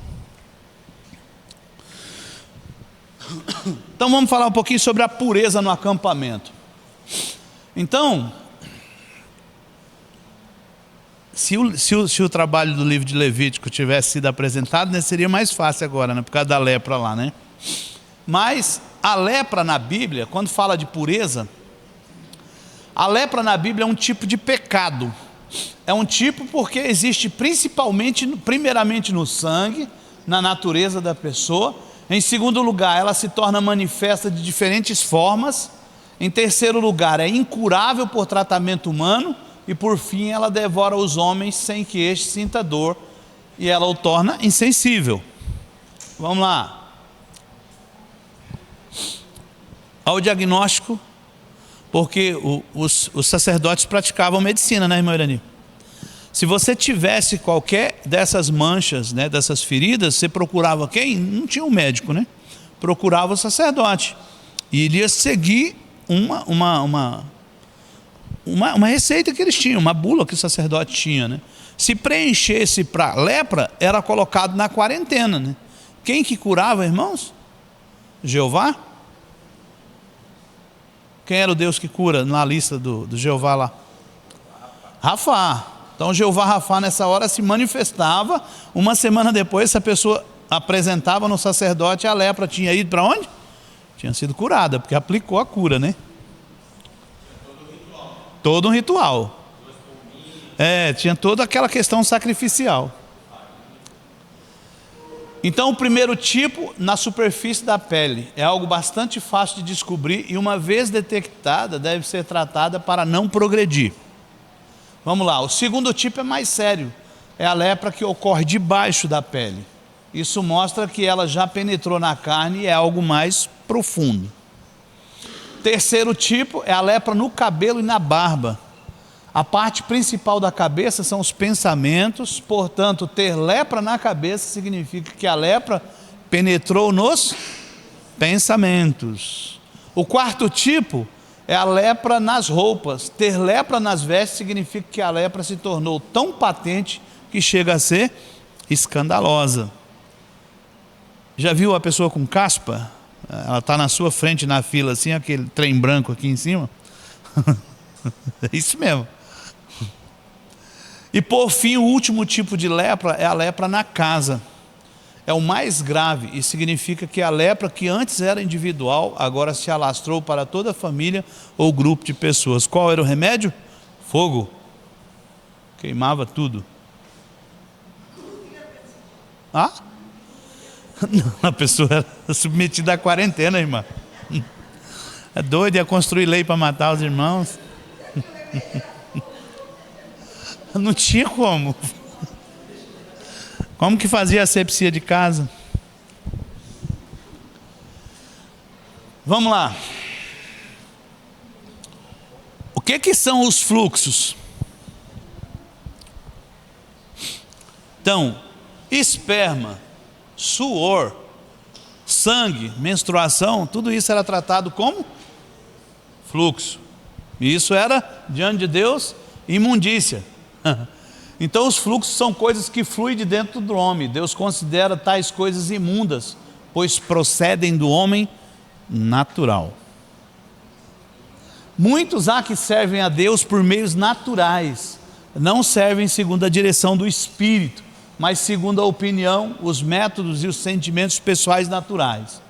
[SPEAKER 1] Então vamos falar um pouquinho sobre a pureza no acampamento. Então, se o trabalho do livro de Levítico tivesse sido apresentado, né, seria mais fácil agora, né, por causa da lepra lá, né? Mas a lepra na Bíblia, quando fala de pureza, a lepra na Bíblia é um tipo de pecado. É um tipo porque existe primeiramente no sangue, na natureza da pessoa. Em segundo lugar, ela se torna manifesta de diferentes formas. Em terceiro lugar, é incurável por tratamento humano. E por fim, ela devora os homens sem que este sinta dor. E ela o torna insensível. Vamos lá. Ao diagnóstico, porque os sacerdotes praticavam medicina, né, irmão Irani? Se você tivesse qualquer dessas manchas, né, dessas feridas, você procurava quem? Não tinha um médico, né? Procurava o sacerdote. E iria seguir uma receita que eles tinham, uma bula que o sacerdote tinha, né? Se preenchesse para lepra, era colocado na quarentena, né? Quem que curava, irmãos? Jeová? Quem era o Deus que cura na lista do Jeová lá? Rafá. Então Jeová Rafá nessa hora se manifestava. Uma semana depois essa pessoa apresentava no sacerdote, a lepra tinha ido para onde? Tinha sido curada, porque aplicou a cura, né? Todo um ritual. Tinha toda aquela questão sacrificial. Então o primeiro tipo, na superfície da pele, é algo bastante fácil de descobrir e uma vez detectada, deve ser tratada para não progredir. Vamos lá, o segundo tipo é mais sério, é a lepra que ocorre debaixo da pele. Isso mostra que ela já penetrou na carne e é algo mais profundo. Terceiro tipo é a lepra no cabelo e na barba. A parte principal da cabeça são os pensamentos, portanto, ter lepra na cabeça significa que a lepra penetrou nos pensamentos. O quarto tipo é a lepra nas roupas. Ter lepra nas vestes significa que a lepra se tornou tão patente que chega a ser escandalosa. Já viu a pessoa com caspa? Ela está na sua frente na fila assim, aquele trem branco aqui em cima. É isso mesmo. E por fim, o último tipo de lepra é a lepra na casa. É o mais grave e significa que a lepra que antes era individual, agora se alastrou para toda a família ou grupo de pessoas. Qual era o remédio? Fogo. Queimava tudo. Ah? A pessoa era submetida à quarentena, irmã. É doido, ia construir lei para matar os irmãos. Não tinha como. Como que fazia a asepsia de casa? Vamos lá. O que são os fluxos? Então, esperma, suor, sangue, menstruação, tudo isso era tratado como fluxo. E isso era, diante de Deus, imundícia. Então os fluxos são coisas que fluem de dentro do homem. Deus considera tais coisas imundas, pois procedem do homem natural. Muitos há que servem a Deus por meios naturais, não servem segundo a direção do Espírito, mas segundo a opinião, os métodos e os sentimentos pessoais naturais.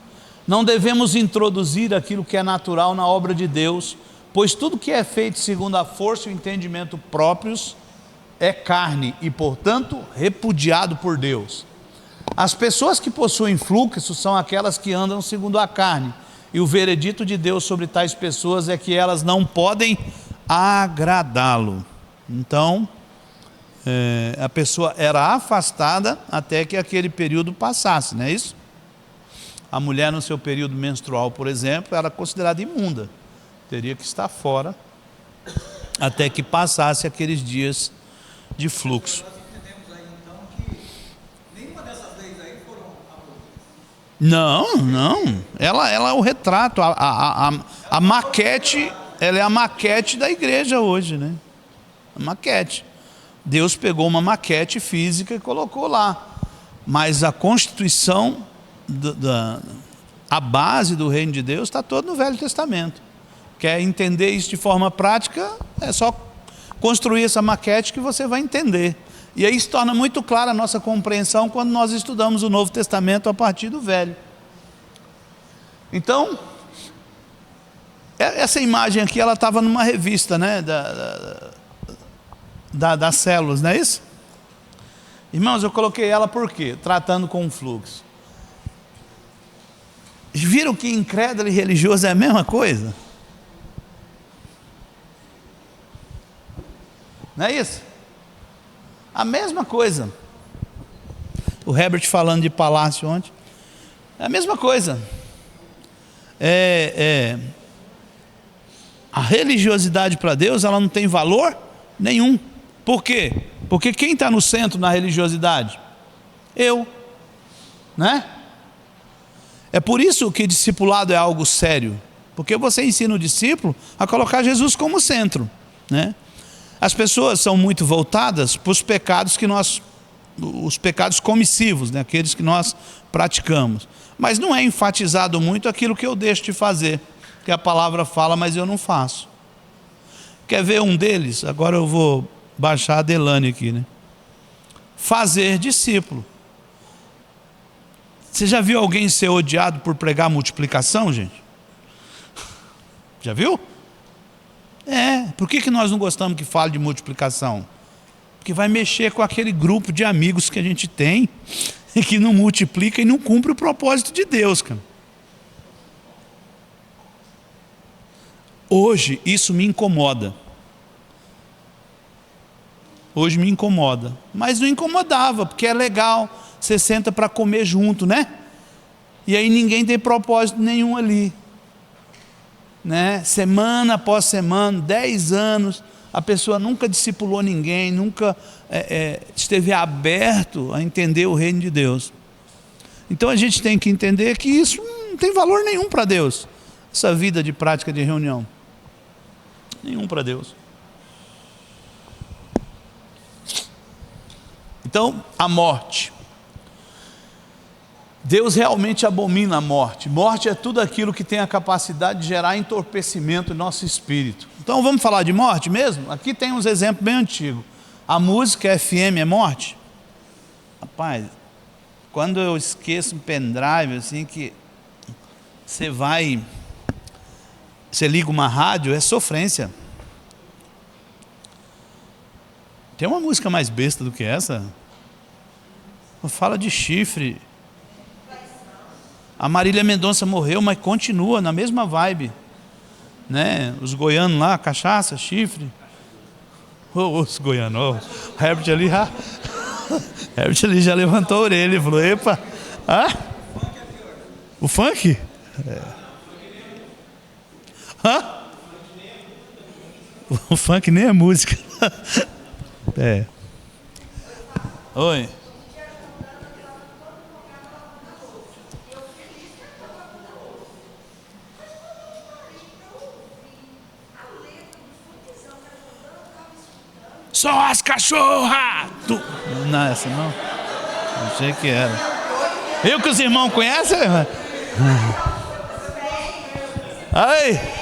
[SPEAKER 1] Não devemos introduzir aquilo que é natural na obra de Deus, pois tudo que é feito segundo a força e o entendimento próprios é carne e, portanto, repudiado por Deus. As pessoas que possuem fluxo são aquelas que andam segundo a carne, e o veredito de Deus sobre tais pessoas é que elas não podem agradá-lo. Então, a pessoa era afastada até que aquele período passasse, não é isso? A mulher no seu período menstrual, por exemplo, era considerada imunda, teria que estar fora até que passasse aqueles dias de fluxo.
[SPEAKER 3] Nós entendemos aí então que nenhuma dessas leis aí foram abolidas.
[SPEAKER 1] Não. Ela é o retrato, a maquete, ela é a maquete da igreja hoje, né? A maquete. Deus pegou uma maquete física e colocou lá. Mas a constituição, a base do reino de Deus está toda no Velho Testamento. Quer entender isso de forma prática? É só construir essa maquete que você vai entender. E aí se torna muito clara a nossa compreensão quando nós estudamos o Novo Testamento a partir do Velho. Então, essa imagem aqui, ela estava numa revista, né, das células, não é isso? Irmãos, eu coloquei ela por quê? Tratando com o fluxo. Viram que incrédulo e religioso é a mesma coisa? Não é isso? A mesma coisa. O Herbert falando de palácio ontem. É a mesma coisa. A religiosidade para Deus, ela não tem valor nenhum. Por quê? Porque quem está no centro na religiosidade? Eu. Né? É por isso que discipulado é algo sério. Porque você ensina o discípulo a colocar Jesus como centro, né? As pessoas são muito voltadas para os pecados os pecados comissivos, né? Aqueles que nós praticamos. Mas não é enfatizado muito aquilo que eu deixo de fazer, que a palavra fala, mas eu não faço. Quer ver um deles? Agora eu vou baixar a Delane aqui, né? Fazer discípulo. Você já viu alguém ser odiado por pregar multiplicação, gente? Já viu? Por que nós não gostamos que fale de multiplicação? Porque vai mexer com aquele grupo de amigos que a gente tem e que não multiplica e não cumpre o propósito de Deus, cara. Hoje isso me incomoda. Hoje me incomoda. Mas não incomodava, porque é legal. Você senta para comer junto, né? E aí ninguém tem propósito nenhum ali, né? Semana após semana, 10 anos, a pessoa nunca discipulou ninguém, nunca esteve aberto a entender o reino de Deus. Então a gente tem que entender que isso não tem valor nenhum para Deus, essa vida de prática de reunião. Nenhum para Deus. Então, a morte. Deus realmente abomina a morte. Morte é tudo aquilo que tem a capacidade de gerar entorpecimento no nosso espírito. Então vamos falar de morte mesmo? Aqui tem uns exemplos bem antigos. A música FM é morte? Rapaz, quando eu esqueço um pendrive assim, que você liga uma rádio, é sofrência. Tem uma música mais besta do que essa? Fala de chifre. A Marília Mendonça morreu, mas continua na mesma vibe, né? Os goianos lá, cachaça, chifre. Os goianos, o Herbert ali já levantou a orelha e falou: epa, o funk? O funk nem é música. Oi. Só as cachorras! Não, essa não. Achei que era. Eu que os irmãos conhecem? Ai!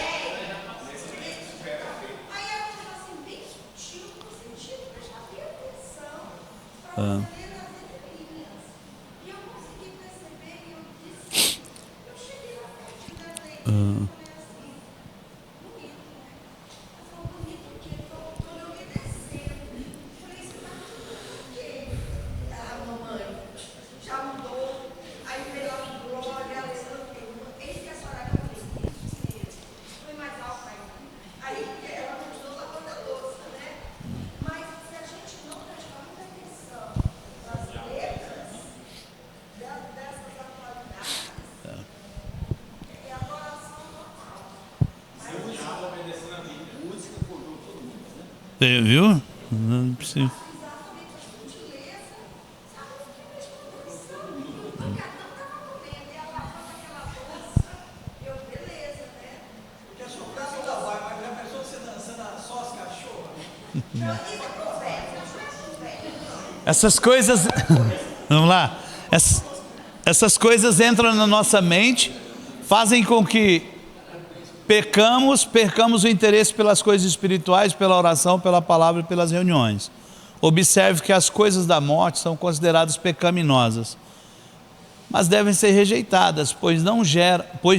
[SPEAKER 1] Viu? Não precisa. Essas coisas, vamos lá, essas coisas entram na nossa mente, fazem com que percamos o interesse pelas coisas espirituais, pela oração, pela palavra e pelas reuniões. Observe que as coisas da morte são consideradas pecaminosas, mas devem ser rejeitadas, pois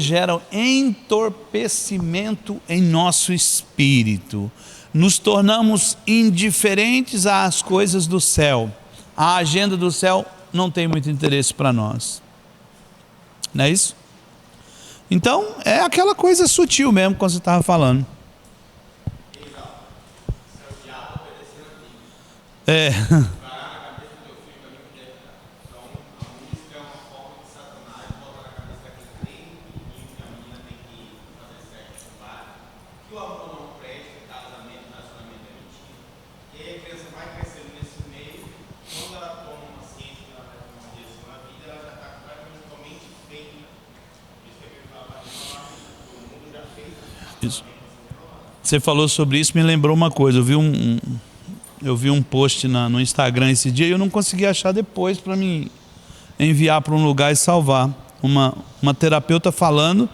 [SPEAKER 1] geram entorpecimento em nosso espírito. Nos tornamos indiferentes às coisas do céu. A agenda do céu não tem muito interesse para nós. Não é isso? Então, é aquela coisa sutil mesmo, como você estava falando. Isso. Você falou sobre isso, me lembrou uma coisa. Eu vi um post no Instagram esse dia e eu não consegui achar depois para me enviar para um lugar e salvar. Uma terapeuta falando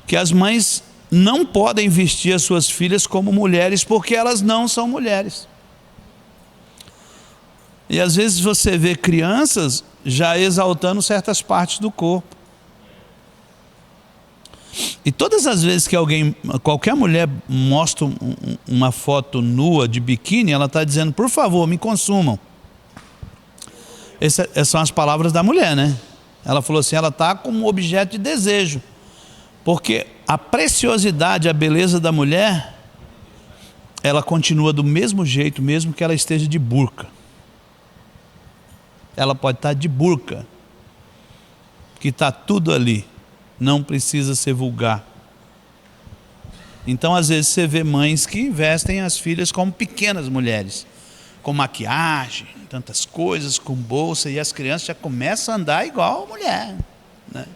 [SPEAKER 1] que as mães não podem vestir as suas filhas como mulheres porque elas não são mulheres. E às vezes você vê crianças já exaltando certas partes do corpo. E todas as vezes que qualquer mulher mostra uma foto nua de biquíni, ela está dizendo, por favor, me consumam. Essas são as palavras da mulher, né? Ela falou assim, ela está como objeto de desejo. Porque a preciosidade, a beleza da mulher, ela continua do mesmo jeito, mesmo que ela esteja de burca. Ela pode estar de burca, que está tudo ali, não precisa ser vulgar. Então às vezes você vê mães que vestem as filhas como pequenas mulheres, com maquiagem, tantas coisas, com bolsa, e as crianças já começam a andar igual a mulher, né?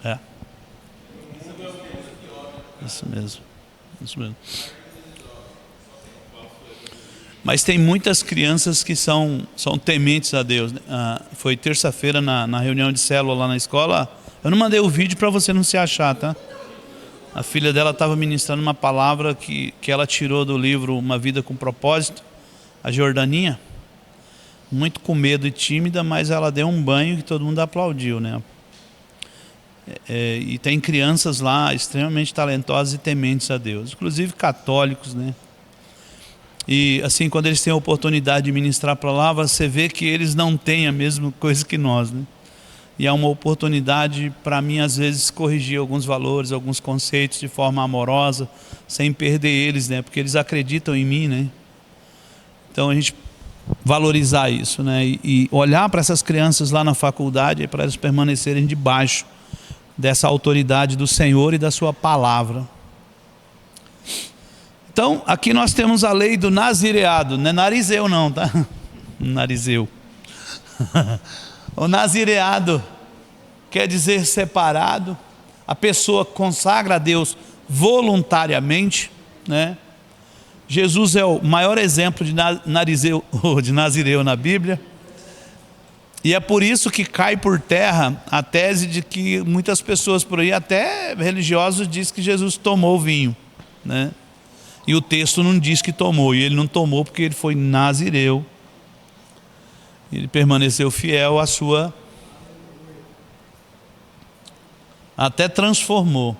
[SPEAKER 1] É. Isso mesmo. Isso mesmo. Mas tem muitas crianças que são tementes a Deus. Foi terça-feira na reunião de célula lá na escola. Eu não mandei o vídeo para você não se achar, tá? A filha dela estava ministrando uma palavra que ela tirou do livro Uma Vida com Propósito, a Jordaninha. Muito com medo e tímida, mas ela deu um banho que todo mundo aplaudiu, né? E tem crianças lá extremamente talentosas e tementes a Deus, inclusive católicos, né? E assim, quando eles têm a oportunidade de ministrar a palavra, você vê que eles não têm a mesma coisa que nós, né? E é uma oportunidade para mim, às vezes, corrigir alguns valores, alguns conceitos de forma amorosa, sem perder eles, né? Porque eles acreditam em mim, né? Então a gente valorizar isso, né? E olhar para essas crianças lá na faculdade, para elas permanecerem debaixo dessa autoridade do Senhor e da sua palavra. Então, aqui nós temos a lei do nazireado, não é narizeu não, tá? Narizeu. O nazireado quer dizer separado. A pessoa consagra a Deus voluntariamente, né? Jesus é o maior exemplo de nazireu na Bíblia. E é por isso que cai por terra a tese de que muitas pessoas por aí, até religiosos, dizem que Jesus tomou vinho, né? E o texto não diz que tomou, e ele não tomou porque ele foi nazireu. Ele permaneceu fiel à sua... Até transformou.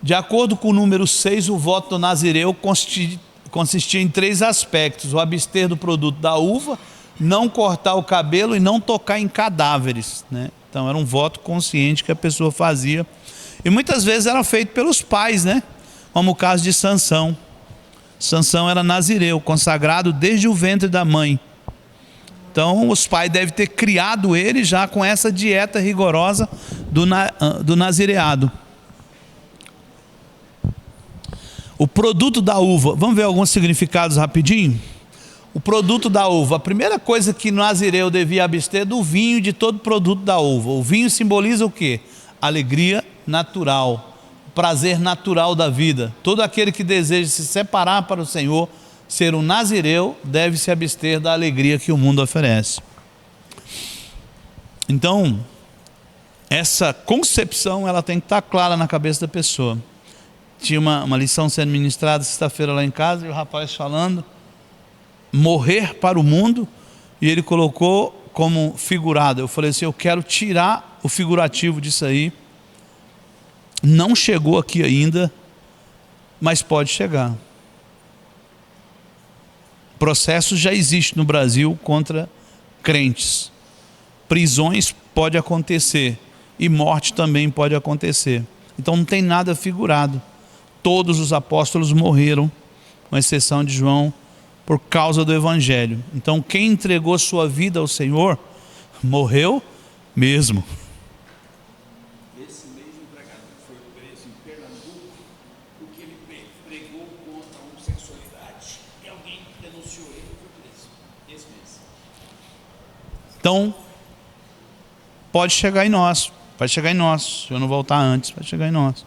[SPEAKER 1] De acordo com o número 6, o voto do nazireu consistia em 3 aspectos: o abster do produto da uva, não cortar o cabelo e não tocar em cadáveres, né? Então era um voto consciente que a pessoa fazia, e muitas vezes era feito pelos pais, né? Como o caso de Sansão. Sansão era nazireu, consagrado desde o ventre da mãe. Então os pais devem ter criado ele já com essa dieta rigorosa do nazireado. O produto da uva, vamos ver alguns significados rapidinho? O produto da uva, a primeira coisa que o nazireu devia abster é do vinho e de todo produto da uva. O vinho simboliza o quê? Alegria natural, prazer natural da vida. Todo aquele que deseja se separar para o Senhor, ser um nazireu, deve se abster da alegria que o mundo oferece. Então, essa concepção ela tem que estar clara na cabeça da pessoa. Tinha uma lição sendo ministrada sexta-feira lá em casa, e o rapaz falando, morrer para o mundo, e ele colocou como figurado. Eu falei assim, eu quero tirar o figurativo disso aí. Não chegou aqui ainda, mas pode chegar. Processo já existe no Brasil contra crentes. Prisões pode acontecer e morte também pode acontecer. Então não tem nada figurado. Todos os apóstolos morreram, com exceção de João, por causa do Evangelho. Então quem entregou sua vida ao Senhor, morreu mesmo.
[SPEAKER 2] Esse mesmo pregador foi preso em Pernambuco porque ele pregou contra a homossexualidade e alguém denunciou ele e foi preso. Esse mesmo.
[SPEAKER 1] Então, pode chegar em nós. Vai chegar em nós. Se eu não voltar antes, vai chegar em nós.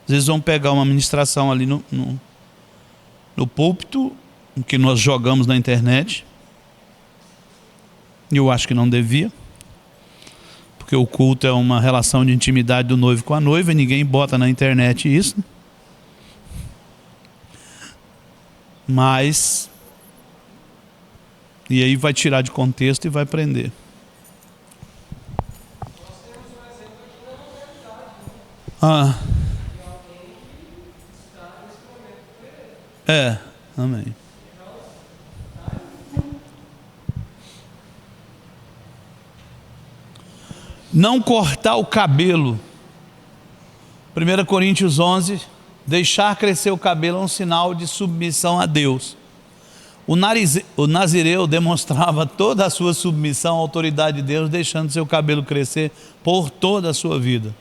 [SPEAKER 1] Às vezes vão pegar uma ministração ali no púlpito, que nós jogamos na internet. Eu acho que não devia, porque o culto é uma relação de intimidade do noivo com a noiva, e ninguém bota na internet isso. Mas, e aí vai tirar de contexto e vai prender. Amém. Não cortar o cabelo. 1 Coríntios 11, deixar crescer o cabelo é um sinal de submissão a Deus. O nazireu demonstrava toda a sua submissão à autoridade de Deus, deixando seu cabelo crescer por toda a sua vida.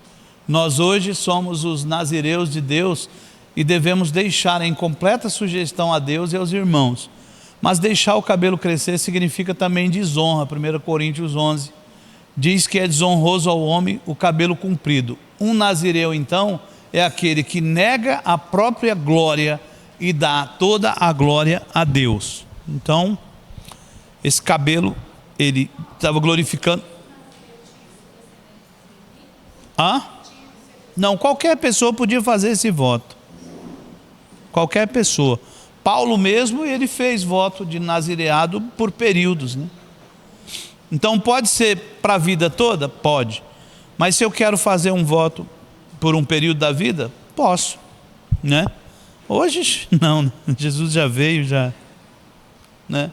[SPEAKER 1] Nós hoje somos os nazireus de Deus e devemos deixar em completa sujeição a Deus e aos irmãos. Mas deixar o cabelo crescer significa também desonra. 1 Coríntios 11 diz que é desonroso ao homem o cabelo comprido. Um nazireu, então, é aquele que nega a própria glória e dá toda a glória a Deus. Então, esse cabelo, ele estava glorificando. Não, qualquer pessoa podia fazer esse voto. Qualquer pessoa. Paulo mesmo, ele fez voto de nazireado por períodos, né? Então pode ser para a vida toda? Pode. Mas se eu quero fazer um voto por um período da vida, posso, né? Hoje não, Jesus já veio, né?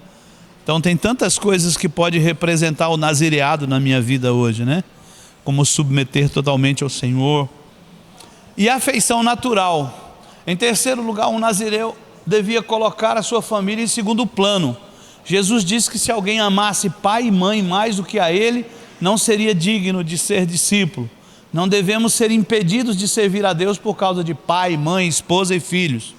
[SPEAKER 1] Então tem tantas coisas que pode representar o nazireado na minha vida hoje, né? Como submeter totalmente ao Senhor. E a afeição natural. Em terceiro lugar, um nazireu devia colocar a sua família em segundo plano. Jesus disse que se alguém amasse pai e mãe mais do que a ele, não seria digno de ser discípulo. Não devemos ser impedidos de servir a Deus por causa de pai, mãe, esposa e filhos.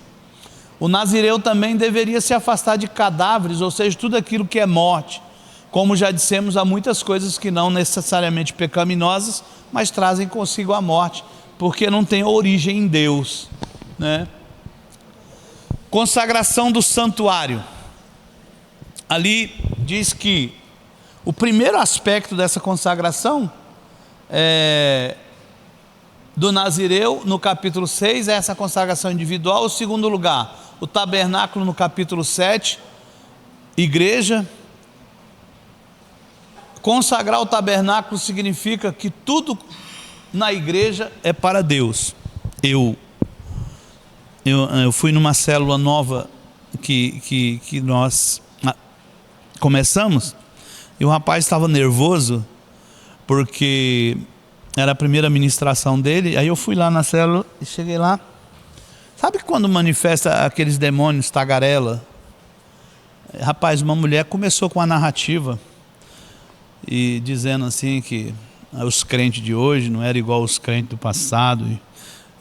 [SPEAKER 1] O nazireu também deveria se afastar de cadáveres, ou seja, tudo aquilo que é morte. Como já dissemos, há muitas coisas que não necessariamente pecaminosas, mas trazem consigo a morte, porque não tem origem em Deus, né? Consagração do santuário. Ali diz que o primeiro aspecto dessa consagração do nazireu, no capítulo 6, é essa consagração individual. O segundo lugar, o tabernáculo, no capítulo 7, igreja. Consagrar o tabernáculo significa que tudo na igreja é para Deus. Eu fui numa célula nova que nós começamos, e o rapaz estava nervoso porque era a primeira ministração dele. Aí eu fui lá na célula e cheguei lá. Sabe quando manifesta aqueles demônios tagarela? Rapaz, uma mulher começou com a narrativa e dizendo assim que os crentes de hoje não eram igual aos crentes do passado,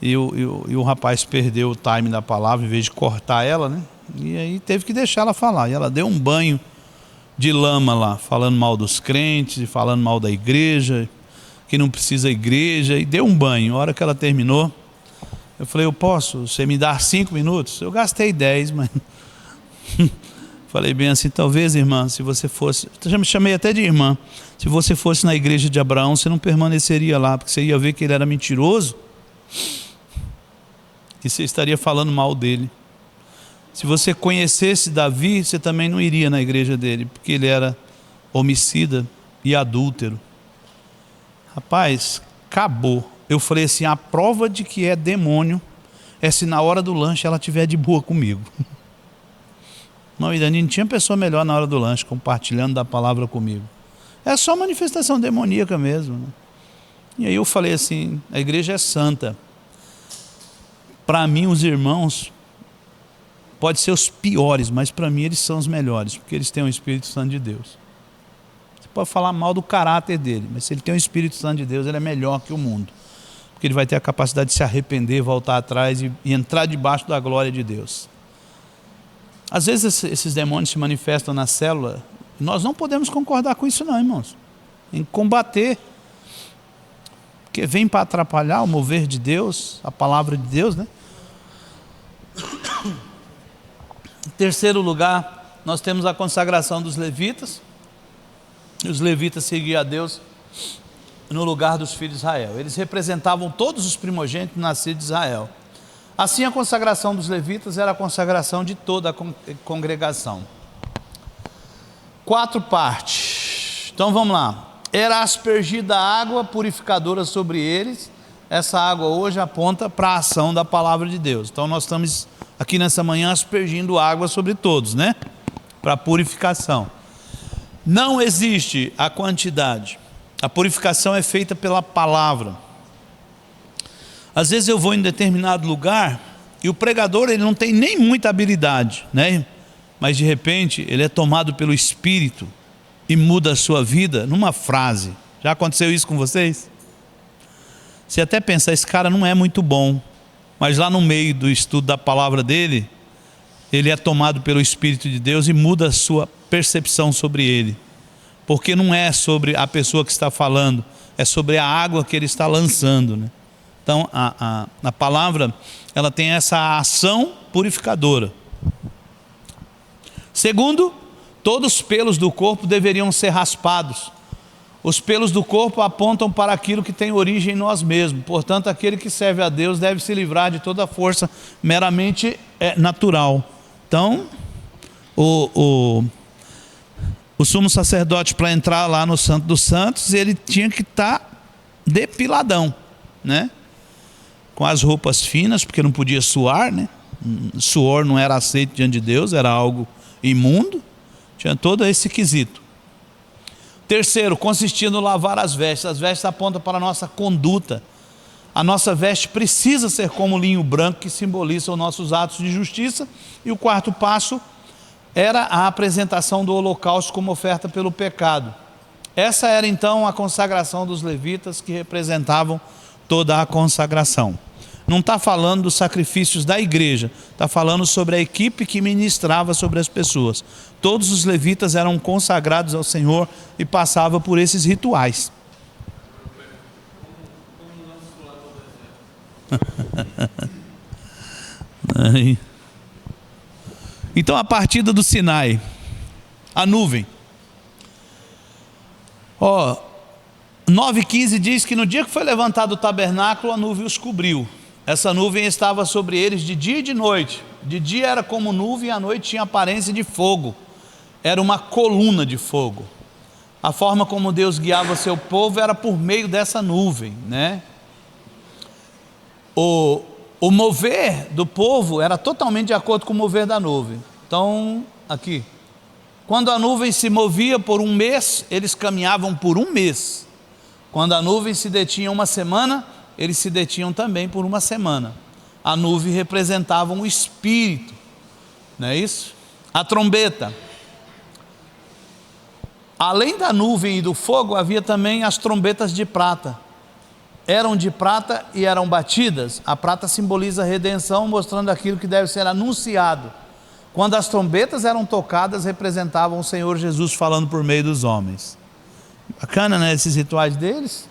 [SPEAKER 1] e o rapaz perdeu o time da palavra em vez de cortar ela, né? E aí teve que deixar ela falar, e ela deu um banho de lama lá, falando mal dos crentes e falando mal da igreja, que não precisa igreja, e deu um banho. A hora que ela terminou, eu falei: eu posso, você me dá 5 minutos? Eu gastei 10, mas falei bem assim: talvez, irmã, se você fosse, eu já me chamei até de irmã, se você fosse na igreja de Abraão, você não permaneceria lá, porque você ia ver que ele era mentiroso e você estaria falando mal dele. Se você conhecesse Davi, você também não iria na igreja dele, porque ele era homicida e adúltero. Rapaz, acabou. Eu falei assim: a prova de que é demônio é se na hora do lanche ela estiver de boa comigo. Não, e Dani, não tinha pessoa melhor na hora do lanche, compartilhando da palavra comigo. É só manifestação demoníaca mesmo, né? E aí eu falei assim: a igreja é santa. Para mim, os irmãos pode ser os piores, mas para mim eles são os melhores, porque eles têm o Espírito Santo de Deus. Você pode falar mal do caráter dele, mas se ele tem o Espírito Santo de Deus, ele é melhor que o mundo, porque ele vai ter a capacidade de se arrepender, voltar atrás e entrar debaixo da glória de Deus. Às vezes esses demônios se manifestam na célula. Nós não podemos concordar com isso não, irmãos. Em combater, porque vem para atrapalhar o mover de Deus, a palavra de Deus, né? Terceiro lugar, nós temos a consagração dos levitas. Os levitas seguiam a Deus no lugar dos filhos de Israel. Eles representavam todos os primogênitos nascidos de Israel. Assim, a consagração dos levitas era a consagração de toda a congregação. 4 partes. Então vamos lá. Era aspergida água purificadora sobre eles. Essa água hoje aponta para a ação da palavra de Deus. Então nós estamos aqui nessa manhã aspergindo água sobre todos, né? Para purificação. Não existe a quantidade. A purificação é feita pela palavra. Às vezes eu vou em determinado lugar e o pregador ele não tem nem muita habilidade, né? Mas de repente ele é tomado pelo Espírito e muda a sua vida numa frase. Já aconteceu isso com vocês? Você até pensa, esse cara não é muito bom, mas lá no meio do estudo da palavra dele, ele é tomado pelo Espírito de Deus e muda a sua percepção sobre ele. Porque não é sobre a pessoa que está falando, é sobre a água que ele está lançando, né? Então a palavra ela tem essa ação purificadora. Segundo, todos os pelos do corpo deveriam ser raspados. Os pelos do corpo apontam para aquilo que tem origem em nós mesmos. Portanto, aquele que serve a Deus deve se livrar de toda força meramente natural. Então, o sumo sacerdote, para entrar lá no Santo dos Santos, ele tinha que estar depiladão, né? Com as roupas finas, porque não podia suar, né? Suor não era aceito diante de Deus, era algo imundo. Tinha todo esse quesito. Terceiro, consistia no lavar as vestes. As vestes apontam para a nossa conduta. A nossa veste precisa ser como linho branco, que simboliza os nossos atos de justiça. E o quarto passo era a apresentação do holocausto como oferta pelo pecado. Essa era então a consagração dos levitas, que representavam toda a consagração. Não está falando dos sacrifícios da igreja, está falando sobre a equipe que ministrava sobre as pessoas. Todos os levitas eram consagrados ao Senhor e passavam por esses rituais. Então a partida do Sinai, a nuvem. 9:15 diz que no dia que foi levantado o tabernáculo, a nuvem os cobriu. Essa nuvem estava sobre eles de dia e de noite. De dia era como nuvem, à noite tinha aparência de fogo. Era uma coluna de fogo. A forma como Deus guiava o seu povo era por meio dessa nuvem, né? O mover do povo era totalmente de acordo com o mover da nuvem. Então, aqui, quando a nuvem se movia por um mês, eles caminhavam por um mês. Quando a nuvem se detinha uma semana, eles se detinham também por uma semana. A nuvem representava um espírito, não é isso? A trombeta. Além da nuvem e do fogo, havia também as trombetas de prata. Eram de prata e eram batidas. A prata simboliza a redenção, mostrando aquilo que deve ser anunciado. Quando as trombetas eram tocadas, representavam o Senhor Jesus falando por meio dos homens. Bacana, né? Esses rituais deles.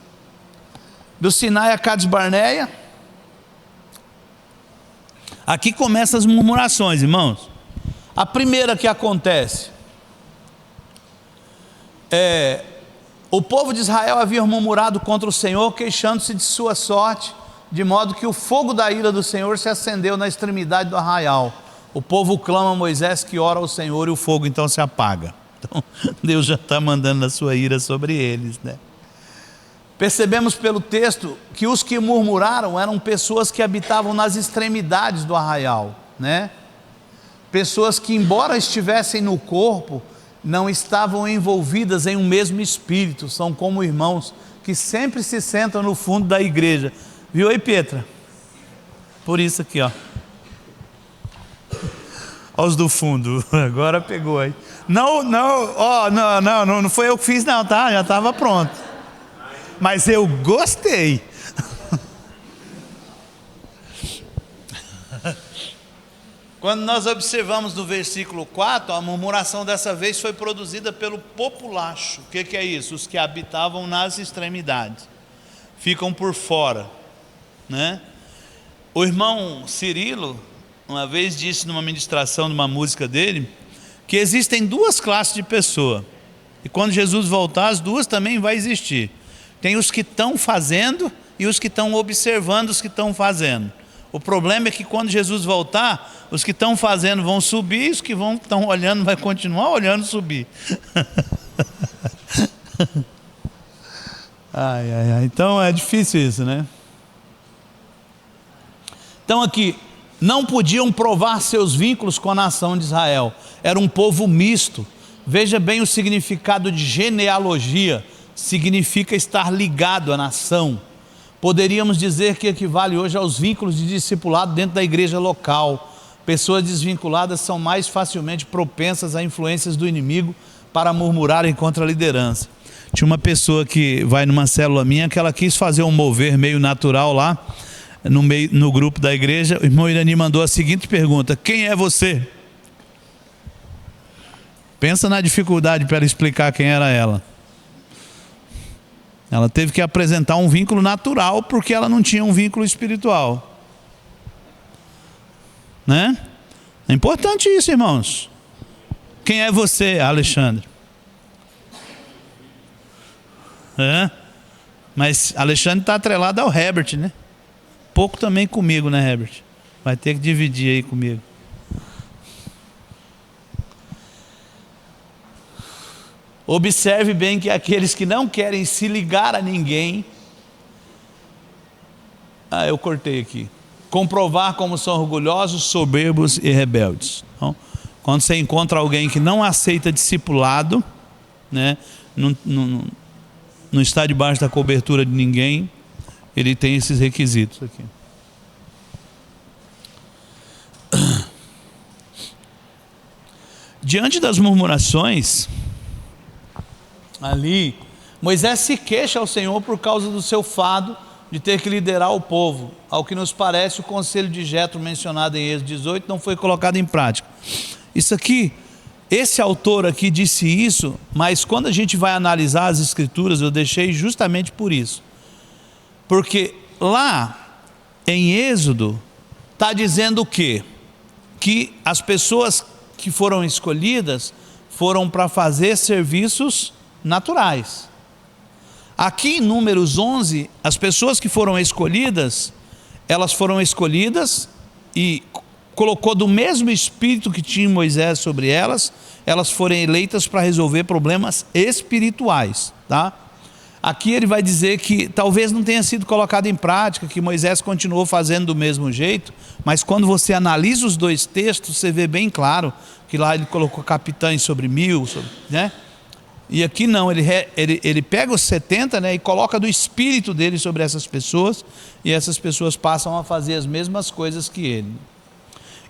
[SPEAKER 1] Do Sinai a Cades Barneia. Aqui começam as murmurações, irmãos. A primeira que acontece o povo de Israel havia murmurado contra o Senhor, queixando-se de sua sorte, de modo que o fogo da ira do Senhor se acendeu na extremidade do arraial. O povo clama a Moisés, que ora ao Senhor, e o fogo então se apaga. Então Deus já está mandando a sua ira sobre eles, né? Percebemos pelo texto que os que murmuraram eram pessoas que habitavam nas extremidades do arraial, né? Pessoas que, embora estivessem no corpo, não estavam envolvidas em um mesmo espírito. São como irmãos que sempre se sentam no fundo da igreja. Viu aí, Petra? Por isso aqui, ó. Olha os do fundo, agora pegou aí. Não foi eu que fiz não, tá? Já estava pronto. Mas eu gostei. Quando nós observamos no versículo 4, a murmuração dessa vez foi produzida pelo populacho. O que é isso? Os que habitavam nas extremidades. Ficam por fora, né? O irmão Cirilo, uma vez disse numa ministração de uma música dele, que existem duas classes de pessoa. E quando Jesus voltar, as duas também vai existir. Tem os que estão fazendo e os que estão observando os que estão fazendo. O problema é que quando Jesus voltar, os que estão fazendo vão subir, os que estão olhando vai continuar olhando subir. Então é difícil isso, né? Então aqui, não podiam provar seus vínculos com a nação de Israel. Era um povo misto. Veja bem o significado de genealogia. Significa estar ligado à nação. Poderíamos dizer que equivale hoje aos vínculos de discipulado dentro da igreja local. Pessoas desvinculadas são mais facilmente propensas a influências do inimigo para murmurarem contra a liderança. Tinha uma pessoa que vai numa célula minha que ela quis fazer um mover meio natural lá, no grupo da igreja. O irmão Irani mandou a seguinte pergunta: quem é você? Pensa na dificuldade para ela explicar quem era ela. Ela teve que apresentar um vínculo natural porque ela não tinha um vínculo espiritual, né? É importante isso, irmãos. Quem é você, Alexandre? Mas Alexandre está atrelado ao Herbert, né? Pouco também comigo, né, Herbert? Vai ter que dividir aí comigo. Observe bem que aqueles que não querem se ligar a ninguém, eu cortei aqui, comprovar como são orgulhosos, soberbos e rebeldes. Então, quando você encontra alguém que não aceita discipulado, né, não está debaixo da cobertura de ninguém, ele tem esses requisitos aqui. Diante das murmurações, ali, Moisés se queixa ao Senhor por causa do seu fado de ter que liderar o povo. Ao que nos parece, o conselho de Jetro mencionado em Êxodo 18 não foi colocado em prática. Isso aqui, esse autor aqui disse isso, mas quando a gente vai analisar as escrituras, eu deixei justamente por isso. Porque lá em Êxodo está dizendo o quê? Que as pessoas que foram escolhidas foram para fazer serviços naturais. Aqui em Números 11, as pessoas que foram escolhidas, elas foram escolhidas e colocou do mesmo espírito que tinha Moisés sobre elas, elas foram eleitas para resolver problemas espirituais, tá? Aqui ele vai dizer que talvez não tenha sido colocado em prática, que Moisés continuou fazendo do mesmo jeito, mas quando você analisa os dois textos, você vê bem claro que lá ele colocou capitães sobre 1000, né? E aqui não, ele pega os 70, né, e coloca do espírito dele sobre essas pessoas, e essas pessoas passam a fazer as mesmas coisas que ele.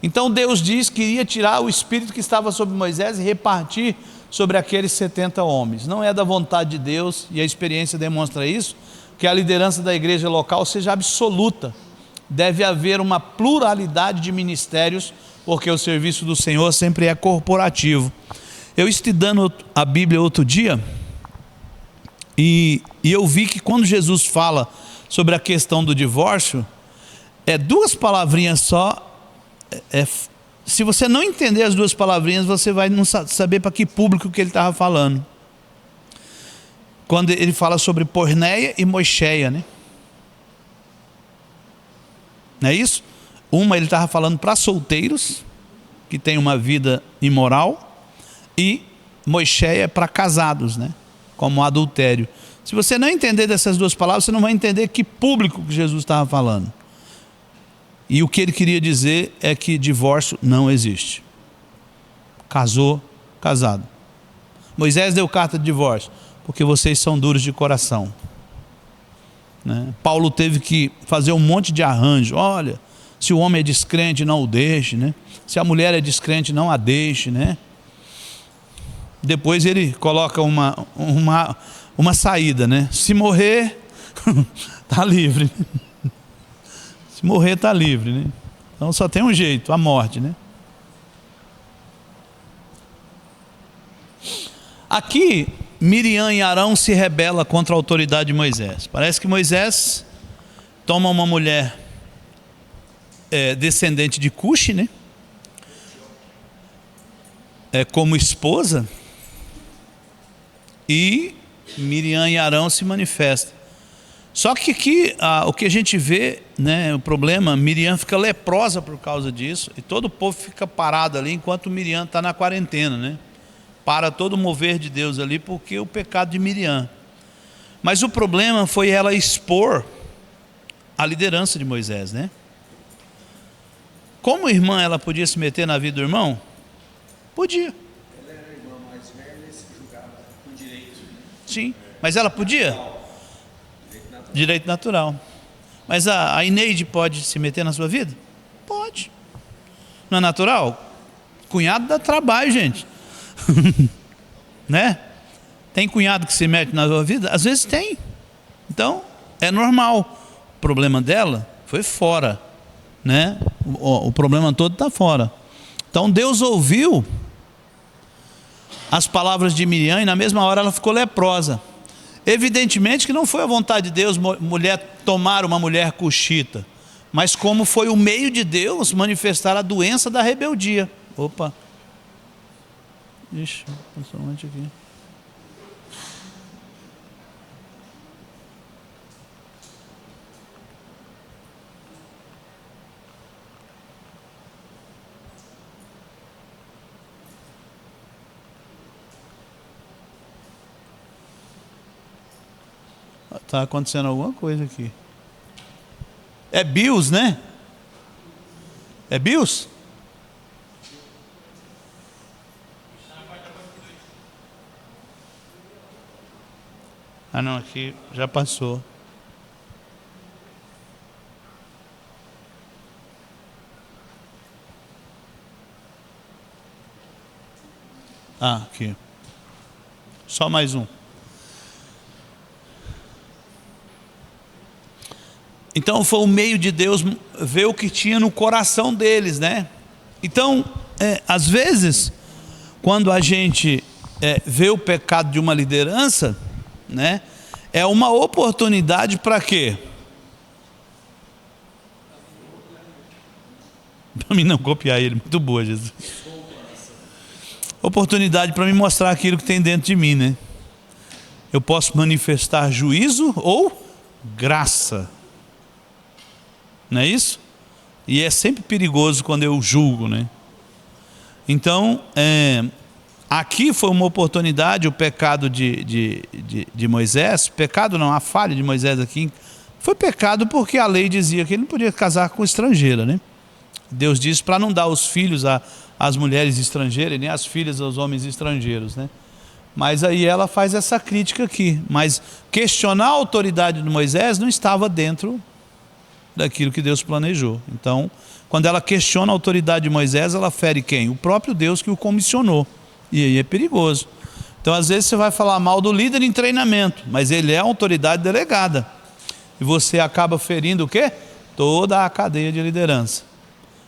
[SPEAKER 1] Então Deus diz que iria tirar o espírito que estava sobre Moisés e repartir sobre aqueles 70 homens. Não é da vontade de Deus, e a experiência demonstra isso, que a liderança da igreja local seja absoluta. Deve haver uma pluralidade de ministérios, porque o serviço do Senhor sempre é corporativo. Eu estudando a Bíblia outro dia, e eu vi que quando Jesus fala sobre a questão do divórcio, duas palavrinhas só. Se você não entender as duas palavrinhas, você vai não saber para que público que ele estava falando. Quando ele fala sobre porneia e moicheia, né? Não é isso? Uma ele estava falando para solteiros, que tem uma vida imoral, e moicheia é para casados, né? Como adultério. Se você não entender dessas duas palavras, você não vai entender que público que Jesus estava falando. E o que ele queria dizer é que divórcio não existe. Casou, casado. Moisés deu carta de divórcio, porque vocês são duros de coração, né? Paulo teve que fazer um monte de arranjo. Olha, se o homem é descrente, não o deixe, né? Se a mulher é descrente, não a deixe, né? Depois ele coloca uma saída, né? Se morrer, está livre. Se morrer, está livre, né? Então só tem um jeito, a morte, né? Aqui, Miriam e Arão se rebelam contra a autoridade de Moisés. Parece que Moisés toma uma mulher descendente de Cuxi, né? Como esposa, e Miriam e Arão se manifestam. Só que aqui o que a gente vê, né, o problema, Miriam fica leprosa por causa disso, e todo o povo fica parado ali enquanto Miriam está na quarentena, né? Para todo o mover de Deus ali, porque o pecado de Miriam. Mas o problema foi ela expor a liderança de Moisés, né? Como irmã, ela podia se meter na vida do irmão? Podia.
[SPEAKER 2] Ela era a irmã mais velha e se julgava com direito.
[SPEAKER 1] Sim, mas ela podia? Direito natural. Mas a Ineide pode se meter na sua vida? Pode. Não é natural? Cunhado dá trabalho, gente. Né? Tem cunhado que se mete na sua vida? Às vezes tem. Então, é normal. O problema dela foi fora, né? O problema todo está fora. Então Deus ouviu as palavras de Miriam e na mesma hora ela ficou leprosa. Evidentemente que não foi a vontade de Deus tomar uma mulher cuxita, mas como foi o meio de Deus manifestar a doença da rebeldia. Opa. Ixi, principalmente aqui. Está acontecendo alguma coisa aqui. É BIOS, né? É BIOS? Ah não, aqui já passou. Ah, aqui. Só mais um. Então foi o meio de Deus ver o que tinha no coração deles, né? Então, às vezes, quando a gente vê o pecado de uma liderança, né? É uma oportunidade para quê? Para mim não copiar ele, muito boa, Jesus. Oportunidade para me mostrar aquilo que tem dentro de mim, né? Eu posso manifestar juízo ou graça. Não é isso? E é sempre perigoso quando eu julgo, né? Então, aqui foi uma oportunidade, o pecado de Moisés, pecado não, a falha de Moisés aqui, foi pecado porque a lei dizia que ele não podia casar com estrangeira, né? Deus disse para não dar os filhos às mulheres estrangeiras e nem as filhas aos homens estrangeiros, né? Mas aí ela faz essa crítica aqui, mas questionar a autoridade de Moisés não estava dentro daquilo que Deus planejou. Então, quando ela questiona a autoridade de Moisés, ela fere quem? O próprio Deus que o comissionou. E aí é perigoso. Então, às vezes você vai falar mal do líder em treinamento, mas ele é a autoridade delegada. E você acaba ferindo o quê? Toda a cadeia de liderança.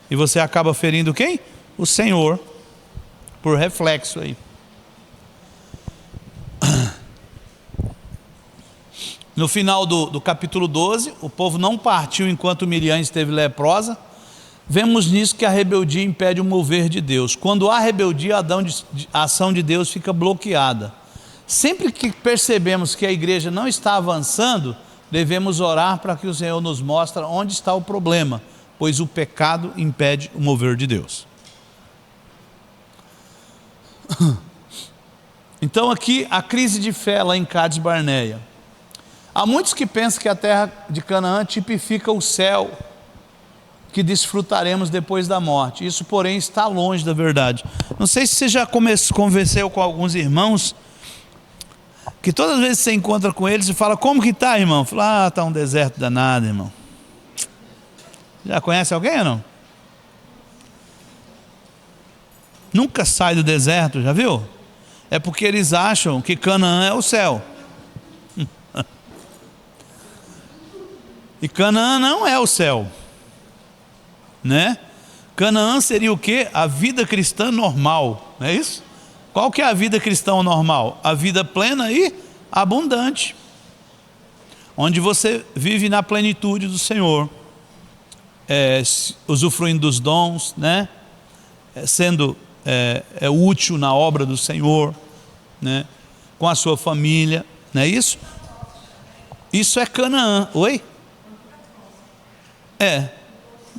[SPEAKER 1] E você acaba ferindo quem? O Senhor, por reflexo aí. No final do capítulo 12, o povo não partiu enquanto Miriam esteve leprosa. Vemos nisso que a rebeldia impede o mover de Deus. Quando há rebeldia, a ação de Deus fica bloqueada. Sempre que percebemos que a igreja não está avançando, devemos orar para que o Senhor nos mostre onde está o problema, pois o pecado impede o mover de Deus. Então aqui a crise de fé lá em Cádiz Barneia. Há muitos que pensam que a terra de Canaã tipifica o céu que desfrutaremos depois da morte. Isso, porém, está longe da verdade. Não sei se você já conversou com alguns irmãos, que todas as vezes que você encontra com eles e fala, como que está, irmão? Fala, está um deserto danado, irmão. Já conhece alguém ou não? Nunca sai do deserto, já viu? É porque eles acham que Canaã é o céu. E Canaã não é o céu, né? Canaã seria o quê? A vida cristã normal, não é isso? Qual que é a vida cristã normal? A vida plena e abundante, onde você vive na plenitude do Senhor. usufruindo dos dons, né? Sendo útil na obra do Senhor, né? Com a sua família, não é isso? Isso é Canaã. Oi?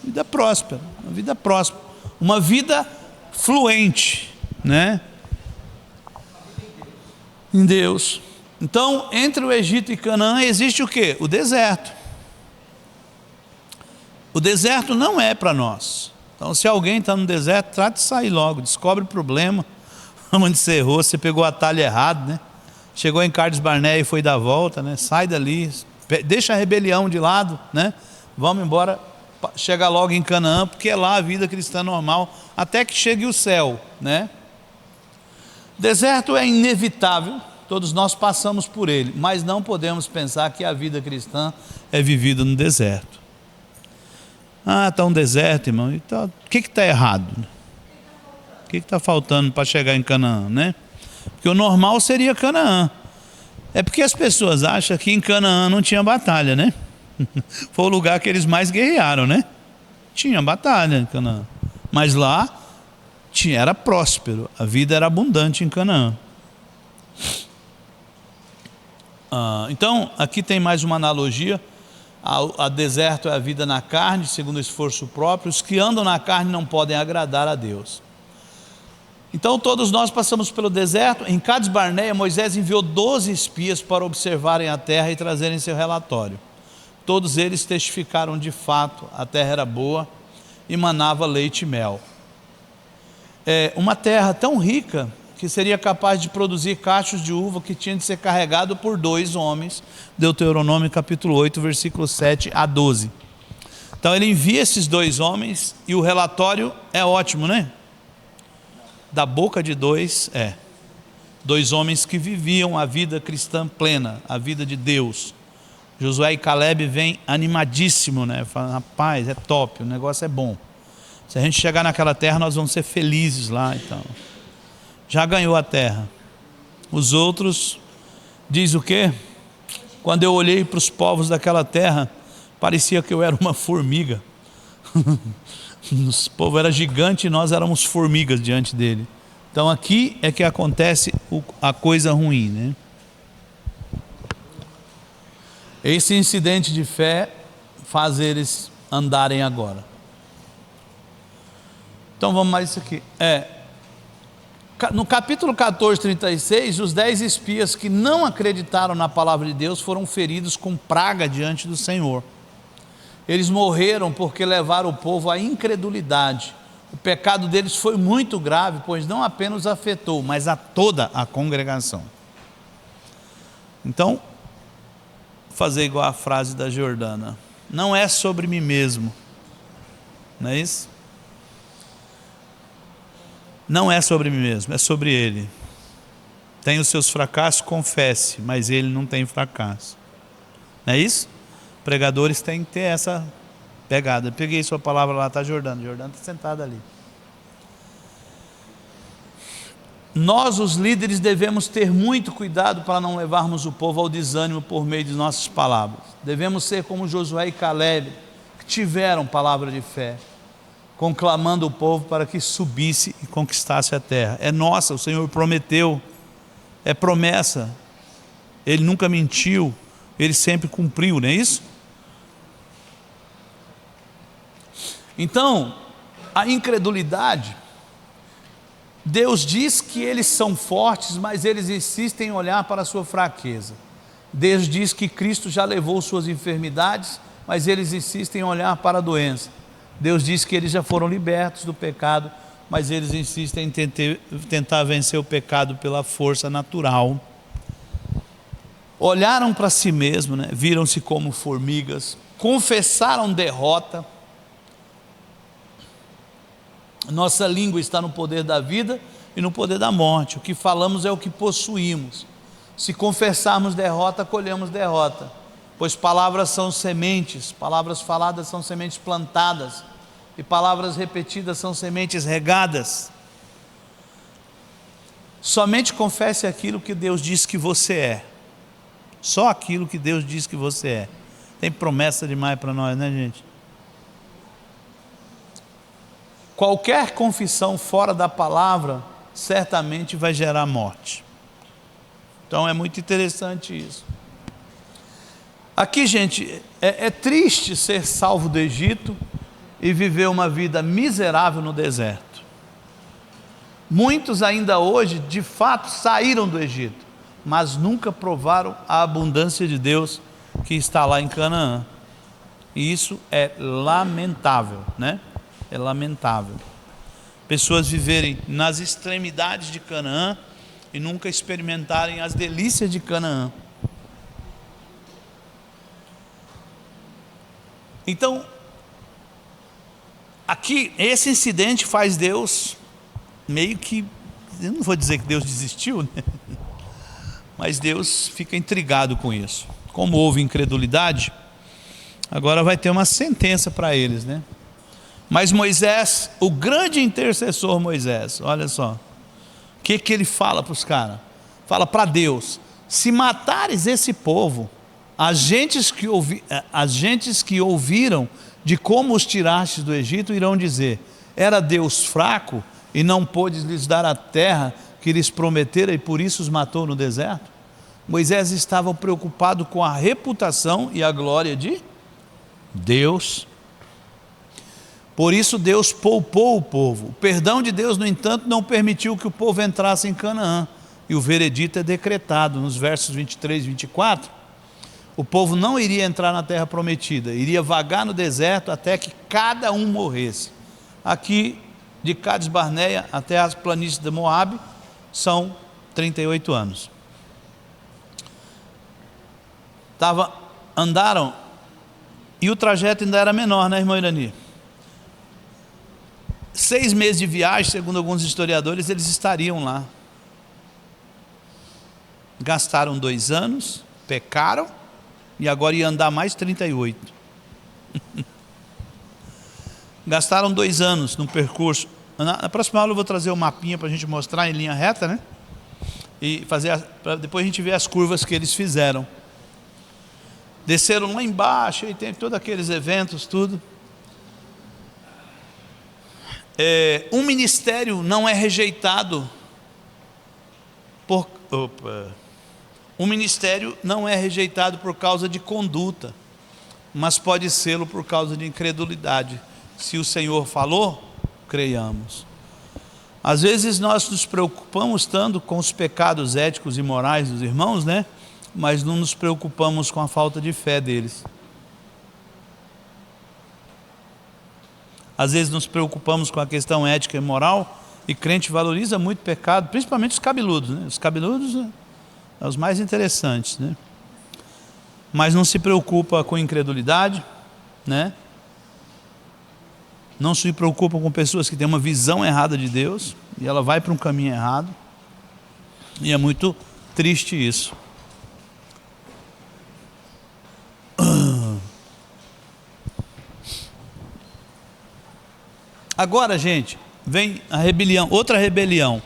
[SPEAKER 1] Vida próspera, uma vida próspera, uma vida fluente, né? Em Deus. Então, entre o Egito e Canaã existe o quê? O deserto. O deserto não é para nós. Então, se alguém está no deserto, trate de sair logo, descobre o problema, onde você errou, você pegou o atalho errado, né? Chegou em Cades Barnea e foi dar a volta, né? Sai dali, deixa a rebelião de lado, né? Vamos embora, chega logo em Canaã, porque é lá a vida cristã normal, até que chegue o céu, né? Deserto é inevitável, todos nós passamos por ele, mas não podemos pensar que a vida cristã é vivida no deserto. Está um deserto, irmão, então, o que está errado? O que está faltando para chegar em Canaã, né? Porque o normal seria Canaã. É porque as pessoas acham que em Canaã não tinha batalha, né? Foi o lugar que eles mais guerrearam, né? Tinha batalha em Canaã, mas lá era próspero, a vida era abundante em Canaã. Então, aqui tem mais uma analogia. A deserto é a vida na carne, segundo o esforço próprio. Os que andam na carne não podem agradar a Deus. Então todos nós passamos pelo deserto. Em Cades Barnea, Moisés enviou 12 espias para observarem a terra e trazerem seu relatório. Todos eles testificaram de fato, a terra era boa e manava leite e mel. Uma terra tão rica que seria capaz de produzir cachos de uva que tinha de ser carregado por 2 homens, Deuteronômio capítulo 8, versículo 7 a 12. Então ele envia esses 2 homens e o relatório é ótimo, né? Da boca de 2 homens que viviam a vida cristã plena, a vida de Deus. Josué e Caleb vêm animadíssimo, né? Falam, rapaz, é top, o negócio é bom. Se a gente chegar naquela terra, nós vamos ser felizes lá, então. Já ganhou a terra. Os outros, diz o quê? Quando eu olhei para os povos daquela terra, parecia que eu era uma formiga. O povo era gigante e nós éramos formigas diante dele. Então aqui é que acontece a coisa ruim, né? Esse incidente de fé faz eles andarem agora. Então vamos mais isso aqui. No capítulo 14, 36, os 10 espias que não acreditaram na palavra de Deus foram feridos com praga diante do Senhor. Eles morreram porque levaram o povo à incredulidade. O pecado deles foi muito grave, pois não apenas afetou, mas a toda a congregação. Então, fazer igual a frase da Jordana: não é sobre mim mesmo, não é isso? Não é sobre mim mesmo, é sobre ele. Tem os seus fracassos, confesse, mas ele não tem fracasso. Não é isso? Pregadores têm que ter essa pegada. Peguei sua palavra lá, está Jordana. Jordana está sentada ali. Nós, os líderes, devemos ter muito cuidado para não levarmos o povo ao desânimo por meio de nossas palavras. Devemos ser como Josué e Caleb, que tiveram palavra de fé, conclamando o povo para que subisse e conquistasse a terra. É nossa, o Senhor prometeu, é promessa, Ele nunca mentiu, Ele sempre cumpriu, não é isso? Então, a incredulidade, Deus diz que eles são fortes, mas eles insistem em olhar para a sua fraqueza. Deus diz que Cristo já levou suas enfermidades, mas eles insistem em olhar para a doença. Deus diz que eles já foram libertos do pecado, mas eles insistem em tentar vencer o pecado pela força natural. Olharam para si mesmos, né? Viram-se como formigas, confessaram derrota. Nossa língua está no poder da vida e no poder da morte. O que falamos é o que possuímos. Se confessarmos derrota, colhemos derrota, pois palavras são sementes, palavras faladas são sementes plantadas, e palavras repetidas são sementes regadas. Somente confesse aquilo que Deus diz que você é. Só aquilo que Deus diz que você é. Tem promessa demais para nós, né, gente? qualquer confissão fora da palavra certamente vai gerar morte. Então é muito interessante isso. Aqui, gente, é triste ser salvo do Egito e viver uma vida miserável no deserto. Muitos ainda hoje, de fato, saíram do Egito, mas nunca provaram a abundância de Deus que está lá em Canaã. E isso é lamentável, né? É lamentável. Pessoas viverem nas extremidades de Canaã e nunca experimentarem as delícias de Canaã. Então, aqui, esse incidente faz Deus meio que, eu não vou dizer que Deus desistiu, né? Mas Deus fica intrigado com isso. Como houve incredulidade, agora vai ter uma sentença para eles, né? Mas Moisés, o grande intercessor Moisés, olha só, o que ele fala para os caras? Fala para Deus: se matares esse povo, as gentes que ouviram de como os tirastes do Egito irão dizer: era Deus fraco e não pôde lhes dar a terra que lhes prometera e por isso os matou no deserto? Moisés estava preocupado com a reputação e a glória de Deus. Por isso Deus poupou o povo. O perdão de Deus, no entanto, não permitiu que o povo entrasse em Canaã. E o veredito é decretado nos versos 23 e 24. O povo não iria entrar na terra prometida, iria vagar no deserto até que cada um morresse. Aqui, de Cades Barneia até as planícies de Moabe, são 38 anos. Andaram, e o trajeto ainda era menor, né, irmão Irani? 6 meses de viagem, segundo alguns historiadores, eles estariam lá. Gastaram 2 anos, pecaram, e agora ia andar mais 38. Gastaram 2 anos no percurso. Na próxima aula eu vou trazer um mapinha para a gente mostrar em linha reta, né? E depois a gente ver as curvas que eles fizeram. Desceram lá embaixo, e tem todos aqueles eventos, tudo. Um ministério não é rejeitado um ministério não é rejeitado por causa de conduta, mas pode ser por causa de incredulidade. Se o Senhor falou, creiamos. Às vezes nós nos preocupamos tanto com os pecados éticos e morais dos irmãos, né? Mas não nos preocupamos com a falta de fé deles. Às vezes nos preocupamos com a questão ética e moral, e crente valoriza muito pecado, principalmente os cabeludos, né? Os cabeludos são os mais interessantes, né? Mas não se preocupa com incredulidade, né? Não se preocupa com pessoas que têm uma visão errada de Deus, e ela vai para um caminho errado, e é muito triste isso. Agora, gente, vem a rebelião, outra rebelião,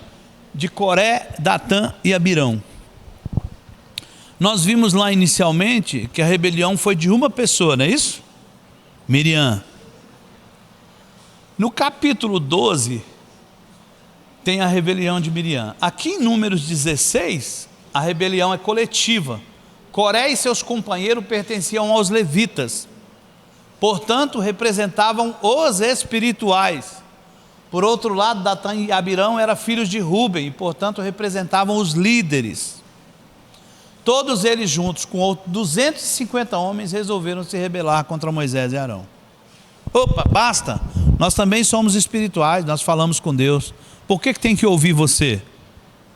[SPEAKER 1] de Coré, Datã e Abirão. Nós vimos lá inicialmente que a rebelião foi de uma pessoa, não é isso? Miriam. No capítulo 12, tem a rebelião de Miriam. Aqui em Números 16, a rebelião é coletiva. Coré e seus companheiros pertenciam aos levitas, portanto representavam os espirituais. Por outro lado, Datã e Abirão eram filhos de Ruben e portanto representavam os líderes. Todos eles juntos, com 250 homens, resolveram se rebelar contra Moisés e Arão. Opa, basta, nós também somos espirituais, nós falamos com Deus, por que tem que ouvir você?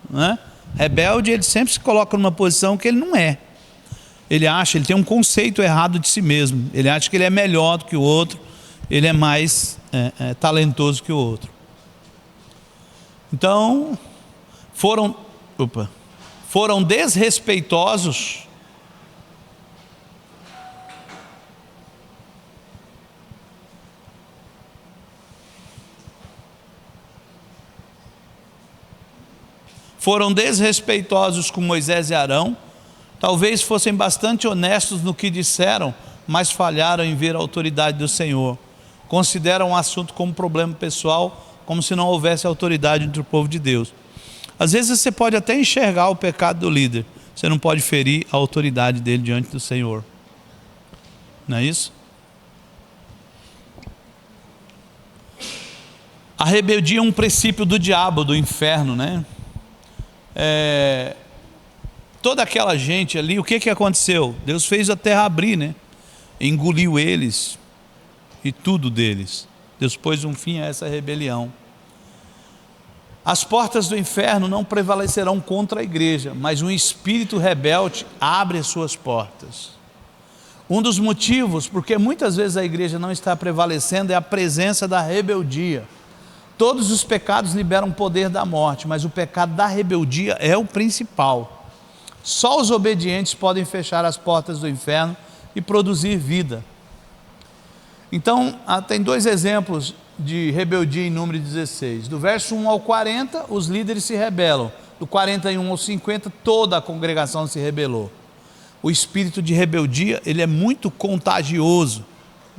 [SPEAKER 1] Não é? Rebelde, ele sempre se coloca numa posição que ele não é. Ele tem um conceito errado de si mesmo, ele acha que ele é melhor do que o outro, ele é mais talentoso que o outro. Então, foram desrespeitosos com Moisés e Arão. Talvez fossem bastante honestos no que disseram, mas falharam em ver a autoridade do Senhor. consideram o assunto como problema pessoal, como se não houvesse autoridade entre o povo de Deus. Às vezes você pode até enxergar o pecado do líder, você não pode ferir a autoridade dele diante do Senhor. Não é isso? A rebeldia é um princípio do diabo, do inferno, né? Toda aquela gente ali, o que aconteceu? Deus fez a terra abrir, né? Engoliu eles e tudo deles. Deus pôs um fim a essa rebelião. As portas do inferno não prevalecerão contra a igreja, mas um espírito rebelde abre as suas portas. Um dos motivos porque muitas vezes a igreja não está prevalecendo é a presença da rebeldia. Todos os pecados liberam poder da morte, mas o pecado da rebeldia é o principal. Só os obedientes podem fechar as portas do inferno e produzir vida. Então, tem dois exemplos de rebeldia em Número 16. Do verso 1 ao 40, os líderes se rebelam. Do 41 ao 50, toda a congregação se rebelou. O espírito de rebeldia, ele é muito contagioso.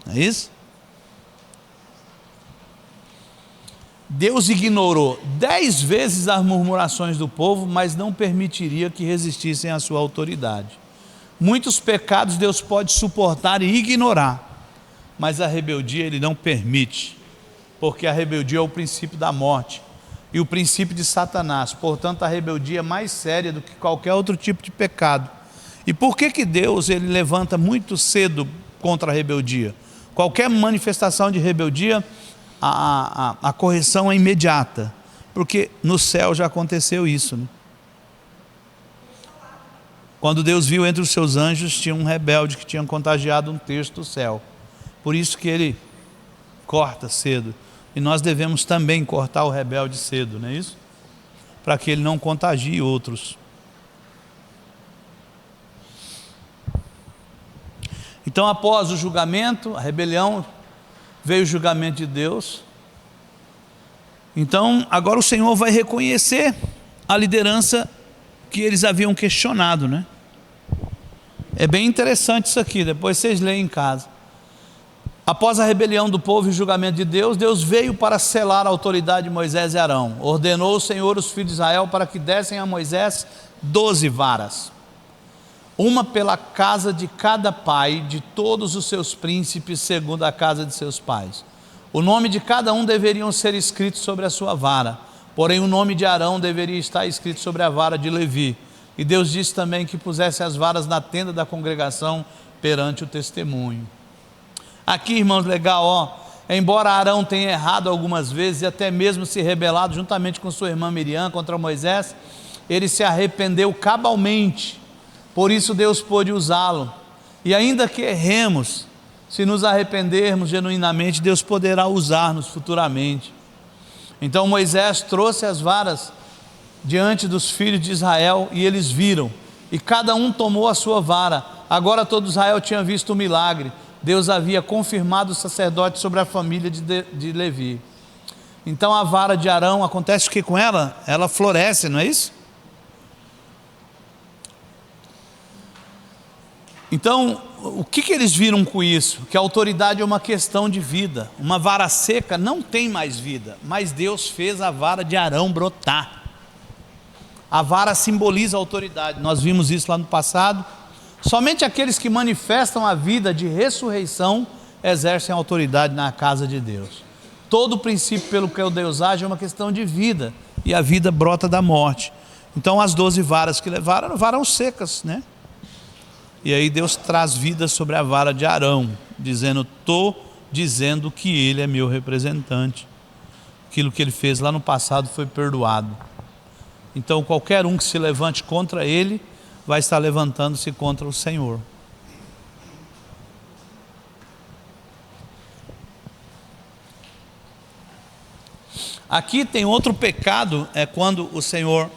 [SPEAKER 1] Não é isso? Deus ignorou 10 vezes as murmurações do povo, mas não permitiria que resistissem à sua autoridade. Muitos pecados Deus pode suportar e ignorar, mas a rebeldia Ele não permite, porque a rebeldia é o princípio da morte e o princípio de Satanás. Portanto, a rebeldia é mais séria do que qualquer outro tipo de pecado. E por que Deus Ele levanta muito cedo contra a rebeldia? Qualquer manifestação de rebeldia, a correção é imediata, porque no céu já aconteceu isso, né? Quando Deus viu entre os seus anjos, tinha um rebelde que tinha contagiado um terço do céu. Por isso que Ele corta cedo. E nós devemos também cortar o rebelde cedo, não é isso? Para que ele não contagie outros. Então, após o julgamento, a rebelião, veio o julgamento de Deus. Então, agora o Senhor vai reconhecer a liderança que eles haviam questionado, né? É bem interessante isso aqui, depois vocês leem em casa. Após a rebelião do povo e o julgamento de Deus, Deus veio para selar a autoridade de Moisés e Arão. Ordenou o Senhor os filhos de Israel para que dessem a Moisés 12 varas, uma pela casa de cada pai de todos os seus príncipes, segundo a casa de seus pais. O nome de cada um deveriam ser escritos sobre a sua vara, porém o nome de Arão deveria estar escrito sobre a vara de Levi. E Deus disse também que pusesse as varas na tenda da congregação perante o testemunho. Aqui, irmãos, legal, ó. Embora Arão tenha errado algumas vezes e até mesmo se rebelado juntamente com sua irmã Miriam contra Moisés, ele se arrependeu cabalmente. Por isso Deus pôde usá-lo. E ainda que erremos, se nos arrependermos genuinamente, Deus poderá usar-nos futuramente. Então Moisés trouxe as varas diante dos filhos de Israel e eles viram. E cada um tomou a sua vara. Agora todo Israel tinha visto o milagre. Deus havia confirmado o sacerdote sobre a família de Levi. Então a vara de Arão, acontece o que com ela? Ela floresce, não é isso? Então, o que eles viram com isso? Que a autoridade é uma questão de vida. Uma vara seca não tem mais vida, mas Deus fez a vara de Arão brotar. A vara simboliza a autoridade, nós vimos isso lá no passado. Somente aqueles que manifestam a vida de ressurreição exercem autoridade na casa de Deus. Todo o princípio pelo que Deus age é uma questão de vida, e a vida brota da morte. Então as 12 varas que levaram eram varas secas, né? E aí Deus traz vida sobre a vara de Arão, dizendo: estou dizendo que ele é meu representante. Aquilo que ele fez lá no passado foi perdoado. Então qualquer um que se levante contra ele vai estar levantando-se contra o Senhor. Aqui tem outro pecado, é quando o Senhor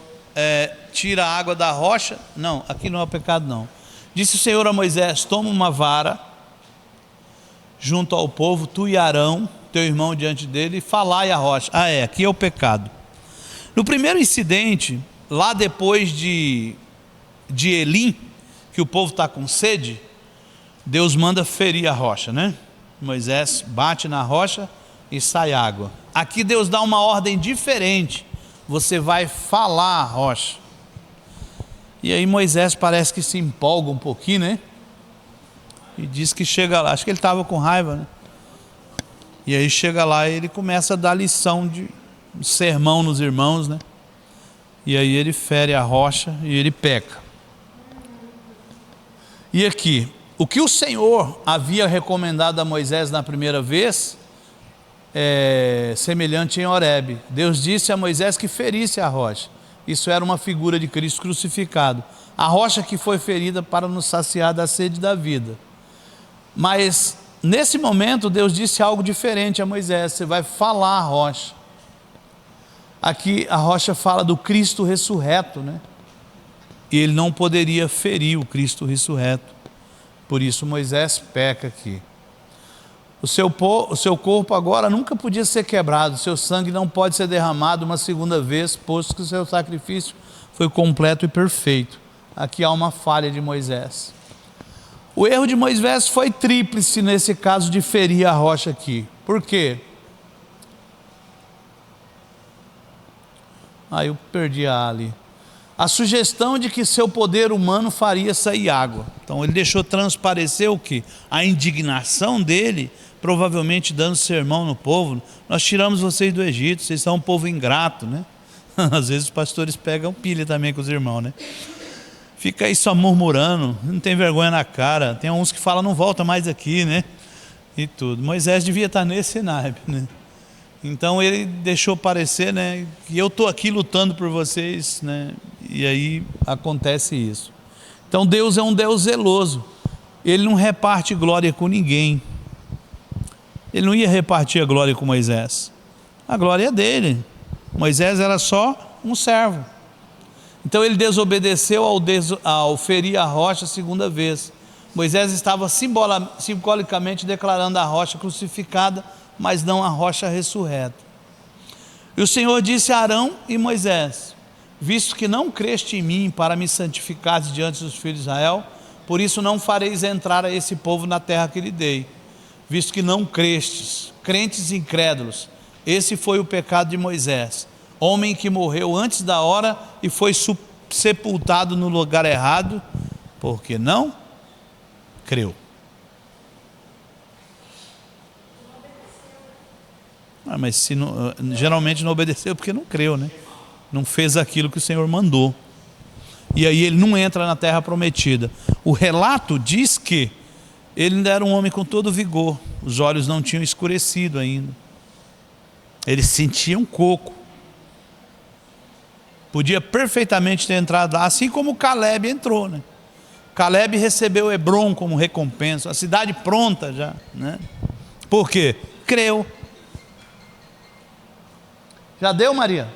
[SPEAKER 1] tira a água da rocha. Não, aqui não é o pecado não. Disse o Senhor a Moisés: toma uma vara junto ao povo, tu e Arão, teu irmão, diante dele, e falai a rocha. Aqui é o pecado. No primeiro incidente, lá depois de Elim, que o povo está com sede, Deus manda ferir a rocha, né? Moisés bate na rocha e sai água. Aqui Deus dá uma ordem diferente. Você vai falar a rocha. E aí Moisés parece que se empolga um pouquinho, né? E diz que chega lá, acho que ele estava com raiva, né? E aí chega lá e ele começa a dar lição de sermão nos irmãos, né? E aí ele fere a rocha e ele peca. E aqui, o que o Senhor havia recomendado a Moisés na primeira vez é semelhante em Horebe. Deus disse a Moisés que ferisse a rocha. Isso era uma figura de Cristo crucificado. A rocha que foi ferida para nos saciar da sede da vida. Mas nesse momento Deus disse algo diferente a Moisés: você vai falar a rocha. Aqui a rocha fala do Cristo ressurreto, né? E ele não poderia ferir o Cristo ressurreto. Por isso Moisés peca aqui. O seu corpo agora nunca podia ser quebrado, seu sangue não pode ser derramado uma segunda vez, posto que o seu sacrifício foi completo e perfeito. Aqui há uma falha de Moisés. O erro de Moisés foi tríplice nesse caso de ferir a rocha aqui. Por quê? Eu perdi a ali. A sugestão de que seu poder humano faria sair água. Então ele deixou transparecer o quê? A indignação dele, provavelmente dando sermão no povo. Nós tiramos vocês do Egito, vocês são um povo ingrato, né? Às vezes os pastores pegam pilha também com os irmãos, né? Fica aí só murmurando, não tem vergonha na cara. Tem uns que falam, não volta mais aqui, né? E tudo. Moisés devia estar nesse naipe, né? Então ele deixou parecer, né, que eu estou aqui lutando por vocês, né? E aí acontece isso. Então Deus é um Deus zeloso. Ele não reparte glória com ninguém. Ele não ia repartir a glória com Moisés. A glória é dele. Moisés era só um servo. Então ele desobedeceu ao ferir a rocha a segunda vez. Moisés estava simbolicamente declarando a rocha crucificada, mas não a rocha ressurreta. E o Senhor disse a Arão e Moisés: visto que não creste em mim para me santificares diante dos filhos de Israel, por isso não fareis entrar a esse povo na terra que lhe dei. Visto que não crestes, crentes incrédulos, esse foi o pecado de Moisés, homem que morreu antes da hora e foi sepultado no lugar errado, porque não creu. Mas se não, geralmente não obedeceu porque não creu, né? Não fez aquilo que o Senhor mandou. E aí ele não entra na terra prometida. O relato diz que ele ainda era um homem com todo vigor, os olhos não tinham escurecido ainda, ele sentia um coco, podia perfeitamente ter entrado lá, assim como Caleb entrou, né? Caleb recebeu Hebrom como recompensa, a cidade pronta já, né? Por quê? Creu. Já deu, Maria?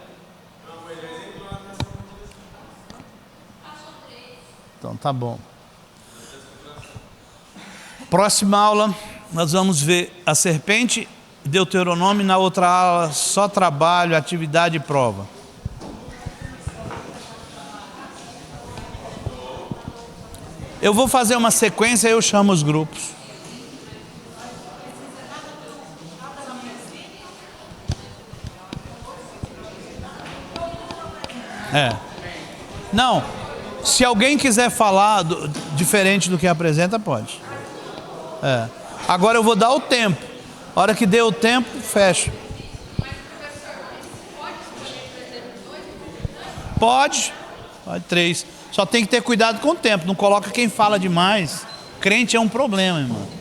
[SPEAKER 1] Então tá bom. Próxima aula nós vamos ver a serpente, Deuteronômio, na outra aula só trabalho, atividade e prova. Eu vou fazer uma sequência e eu chamo os grupos. Não, se alguém quiser falar diferente do que apresenta, pode. Agora eu vou dar o tempo. A hora que deu o tempo, fecha. Pode 3. Só tem que ter cuidado com o tempo. Não coloca quem fala demais. Crente é um problema, irmão.